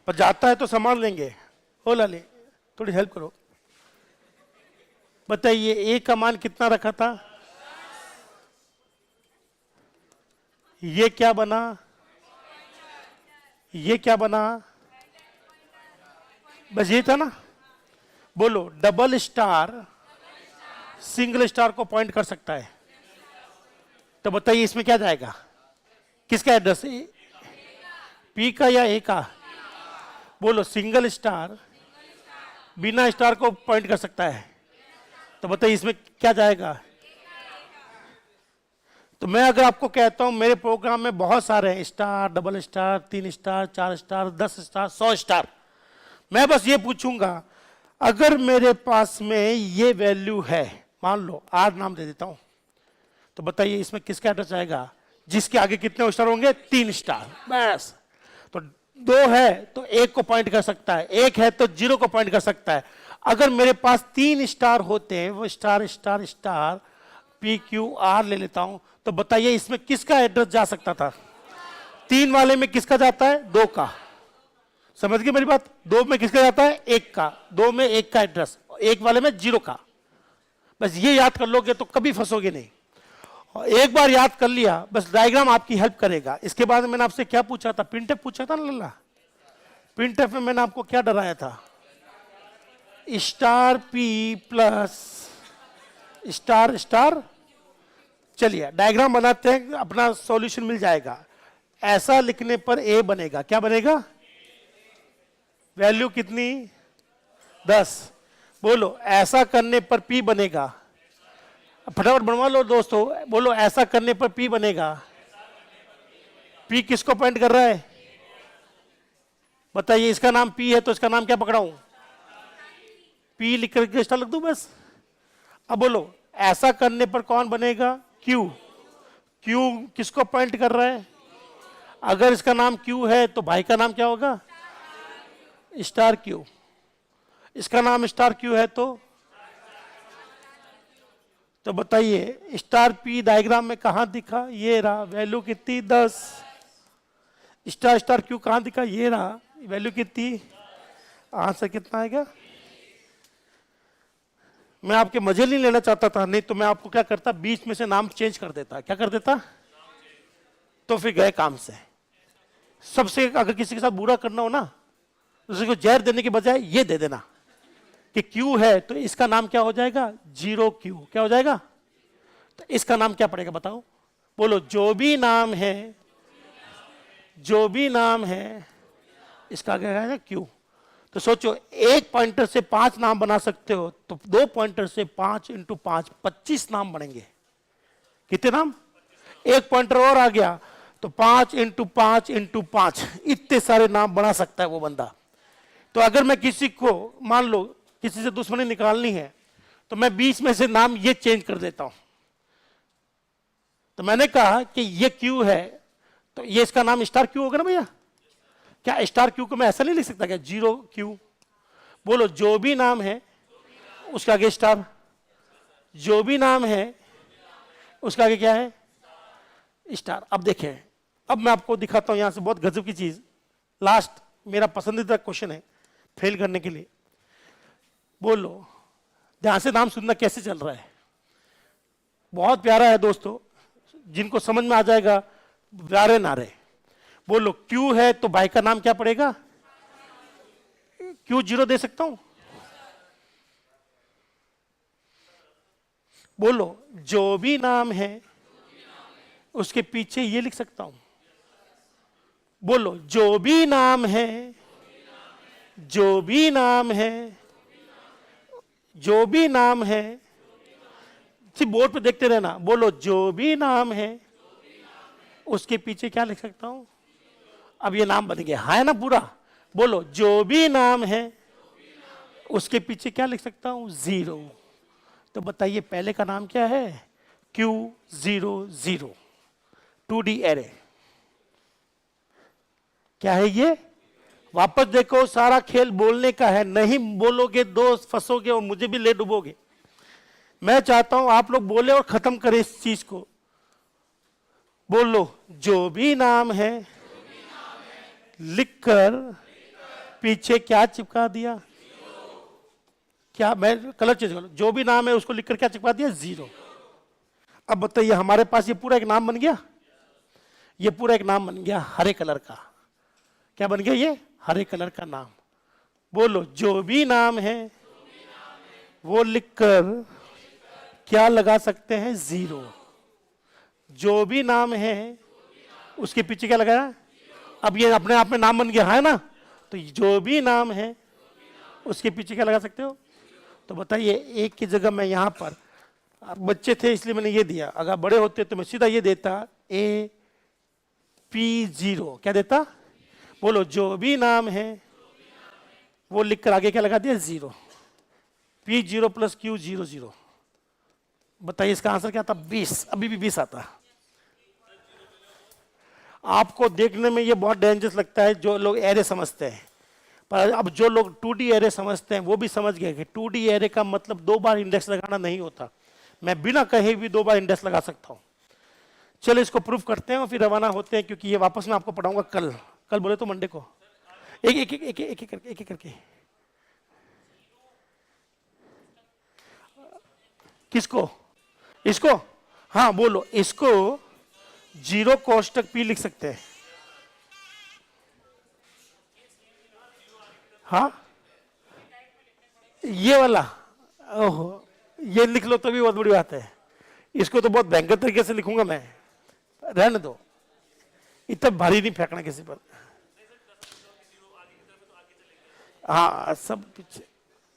पर जाता है तो संभाल लेंगे। ओ लाली, थोड़ी हेल्प करो। बताइए ए का मान कितना रखा था? ये क्या बना? ये क्या बना? बस ये था ना। बोलो, डबल स्टार सिंगल स्टार को पॉइंट कर सकता है, तो बताइए इसमें क्या जाएगा? किसका एड्रेस? पी का या ए का? बोलो, सिंगल स्टार बिना स्टार को पॉइंट कर सकता है, तो बताइए इसमें क्या जाएगा? तो मैं अगर आपको कहता हूं मेरे प्रोग्राम में बहुत सारे हैं, star, double star, 3 star, 4 star, 10 star, 100 star, मैं बस ये पूछूंगा अगर मेरे पास में ये वैल्यू है, मान लो 8 नाम दे देता हूं, तो बताइए इसमें किसका एड्रेस आएगा? जिसके आगे कितने स्टार होंगे? 3 स्टार। बस। तो 2 है तो 1 को पॉइंट कर सकता है, 1 है तो 0 को पॉइंट कर सकता है। अगर मेरे पास 3 स्टार होते हैं, वो star star star P Q R ले लेता हूं, तो बताइए इसमें किसका एड्रेस जा सकता था? 3 वाले में किसका जाता है? 2 का। समझ गए मेरी बात? 2 में किसका जाता है? 1 का। 2 में 1 का एड्रेस, 1 वाले में 0 का। बस ये याद कर लोगे तो कभी फंसोगे नहीं। और एक बार याद कर लिया, बस डायग्राम आपकी हेल्प करेगा। इसके बाद मैंने आपसे क्या पूछा था? प्रिंटफ पूछा था ना लल्ला। प्रिंटफ में मैंने आपको क्या डराया था? Star P plus star star. चलिए डायग्राम बनाते हैं, अपना सॉल्यूशन मिल जाएगा। ऐसा लिखने पर ए बनेगा। क्या बनेगा? वैल्यू कितनी? 10। बोलो, ऐसा करने पर पी बनेगा। फटाफट बनवा लो दोस्तों। बोलो, ऐसा करने पर पी बनेगा। पी किसको पॉइंट कर रहा है? बताइए, इसका नाम पी है तो इसका नाम क्या पकड़ाऊं? पी लिख करके स्टार लिख दूं बस। अब बोलो, ऐसा करने पर कौन बनेगा? क्यू। क्यू किसको पॉइंट कर रहा है? अगर इसका नाम क्यू है तो भाई का नाम क्या होगा? Star Q. इसका नाम स्टार क्यू है तो बताइए स्टार पी डायग्राम में कहां दिखा? ये रहा। वैल्यू कितनी? 10। स्टार स्टार क्यू कहां दिखा? ये रहा। वैल्यू कितनी? आंसर कितना आएगा? मैं आपके मजे नहीं लेना चाहता था, नहीं तो मैं आपको क्या करता, बीच में से नाम चेंज कर देता। क्या कर देता? तो फिर गए काम से। सबसे अगर किसी के साथ बुरा करना हो ना, उसी को जहर देने के बजाय ये दे देना कि क्यू है तो इसका नाम क्या हो जाएगा? 0 क्यू। क्या हो जाएगा? तो इसका नाम क्या पड़ेगा बताओ? बोलो, जो भी नाम है, जो भी नाम है, इसका क्या है? क्यू। तो सोचो, 1 पॉइंटर से 5 नाम बना सकते हो, तो 2 पॉइंटर से 5 × 5 25 नाम बनेंगे। कितने नाम? 1 पॉइंटर और आ गया तो 5 × 5 × 5 इतने सारे नाम बना सकता है वो बंदा। तो अगर मैं किसी को, मान लो किसी से दुश्मनी निकालनी है, तो मैं बीच में से नाम ये चेंज कर देता हूं। तो मैंने कहा कि ये क्यू है तो ये इसका नाम स्टार क्यू होगा ना भैया? क्या स्टार क्यू को मैं ऐसा नहीं लिख सकता क्या? 0 क्यू। बोलो, जो भी नाम है उसका आगे स्टार, जो भी नाम है उसका आगे क्या है? स्टार। अब देखें, अब मैं आपको दिखाता हूं यहां से बहुत गजब की चीज। लास्ट मेरा पसंदीदा क्वेश्चन है फेल करने के लिए। बोलो, ध्यान से नाम सुनना कैसे चल रहा है। बहुत प्यारा है दोस्तों, जिनको समझ में आ जाएगा प्यारे नारे। बोलो, क्यू है तो भाई का नाम क्या पड़ेगा? क्यू 0 दे सकता हूं? बोलो, जो भी नाम है उसके पीछे ये लिख सकता हूं। बोलो, जो भी नाम है, जो भी नाम है, जो भी नाम है, सिर्फ बोर्ड पे देखते रहना। बोलो, जो भी नाम है उसके पीछे क्या लिख सकता हूं? अब ये नाम बन गया, है ना पूरा। बोलो जो भी नाम है उसके पीछे क्या लिख सकता हूं, 0। तो बताइए पहले का नाम क्या है, Q00, 2D एरे। क्या है ये, वापस देखो, सारा खेल बोलने का है, नहीं बोलोगे दो फंसोगे और मुझे भी ले डुबोगे। मैं चाहता हूं आप लोग बोले और खत्म करें इस चीज को। बोलो जो भी नाम है लिखकर पीछे क्या चिपका दिया, क्या, मैं कलर चेंज करूं, जो भी नाम है उसको लिखकर क्या चिपका दिया, 0। अब बताइए हमारे पास ये पूरा एक नाम बन गया, ये पूरा एक नाम बन गया हरे कलर का। क्या बन गया ये, हरे कलर का नाम। बोलो जो भी नाम है वो लिखकर क्या लगा सकते हैं, 0। जो भी नाम है उसके पीछे क्या लगाया, अब ये अपने आप में नाम बन गया है ना, तो जो भी नाम है उसके पीछे क्या लगा सकते हो। तो बताइए एक की जगह मैं यहां पर, बच्चे थे इसलिए मैंने ये दिया, अगर बड़े होते तो मैं सीधा ये देता, AP0। क्या देता, बोलो जो भी नाम है वो लिखकर आगे क्या लगा दिया, 0। P0 + Q00। बताइए इसका आंसर क्या था, 20। अभी भी 20 आता। आपको देखने में ये बहुत डेंजरस लगता है जो लोग एरे समझते हैं, पर अब जो लोग 2D एरे समझते हैं वो भी समझ गए कि 2D एरे का मतलब 2 बार इंडेक्स लगाना नहीं होता। मैं बिना कहे भी 2 बार इंडेक्स लगा सकता हूं। चलो इसको प्रूव करते हैं और फिर रवाना होते हैं, क्योंकि ये वापस मैं आपको पढ़ाऊंगा कल बोले तो मंडे को, एक करके। किसको, इसको, हाँ बोलो, इसको 0 कोष्टक P लिख सकते हैं, हाँ ये वाला, ओहो ये लिख लो तो भी बहुत बड़ी बात है। इसको तो बहुत भयंकर तरीके से लिखूंगा मैं, रहने दो, इतना भारी नहीं फेंकना किसी पर। हाँ सब पीछे,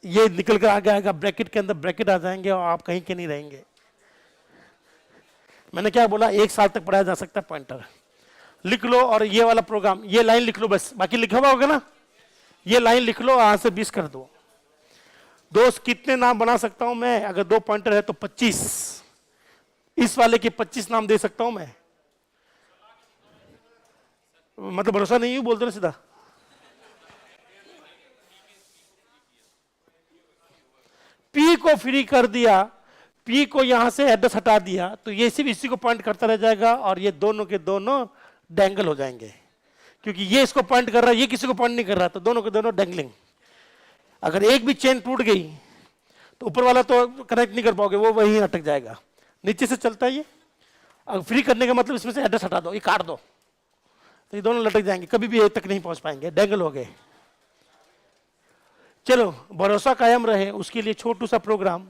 ये निकल कर आगे आएगा, ब्रैकेट के अंदर ब्रैकेट आ जाएंगे और आप कहीं के नहीं रहेंगे। मैंने क्या बोला, 1 साल तक पढ़ाया जा सकता है पॉइंटर। लिख लो और ये वाला प्रोग्राम, ये लाइन लिख लो बस, बाकी लिखा हुआ होगा ना, ये लाइन लिख लो, यहां से 20 कर दो। दोस्त कितने नाम बना सकता हूं मैं, अगर 2 पॉइंटर है तो 25, इस वाले के 25 नाम दे सकता हूं मैं। मतलब भरोसा नहीं है, बोलते ना सीधा। P को फ्री कर दिया, P को यहां से एड्रेस हटा दिया, तो ये सिर्फ इसी को पॉइंट करता रह जाएगा और ये दोनों के दोनों डेंगल हो जाएंगे, क्योंकि ये इसको पॉइंट कर रहा है, ये किसी को पॉइंट नहीं कर रहा, तो दोनों के दोनों डेंगलिंग। अगर एक भी चेन टूट गई तो ऊपर वाला तो कनेक्ट नहीं कर पाओगे, वो वहीं अटक जाएगा। नीचे से चलता है ये, अगर फ्री करने का मतलब इसमें से एड्रेस हटा दो, ये काट दो, तो ये दोनों लटक जाएंगे, कभी भी ए तक नहीं पहुंच पाएंगे, डेंगल हो गए। चलो भरोसा कायम रहे उसके लिए छोटू सा प्रोग्राम।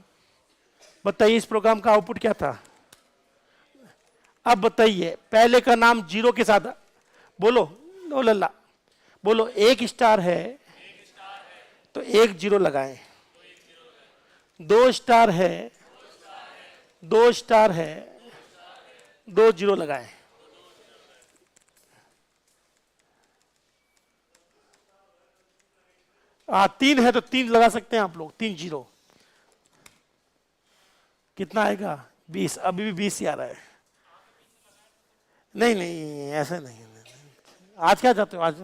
बताइए इस प्रोग्राम का आउटपुट क्या था। अब बताइए पहले का नाम 0 के साथ, बोलो नो लल्ला, बोलो 1 स्टार है तो 1 0 लगाएं, 2 स्टार है 2 स्टार है 2 0 लगाएं। हाँ 3 है तो 3 लगा सकते हैं आप लोग, 3 0। कितना आएगा, 20। अभी भी 20 ही आ रहा है। नहीं नहीं ऐसा नहीं, आज क्या चाहते हो, आज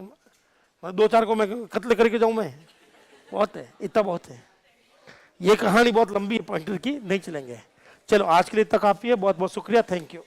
2-4 को मैं कत्ल करके जाऊं मैं, बहुत है, इतना बहुत है। ये कहानी बहुत लंबी है पॉइंटर की, नहीं चलेंगे। चलो आज के लिए इतना काफी है, बहुत बहुत शुक्रिया, थैंक यू।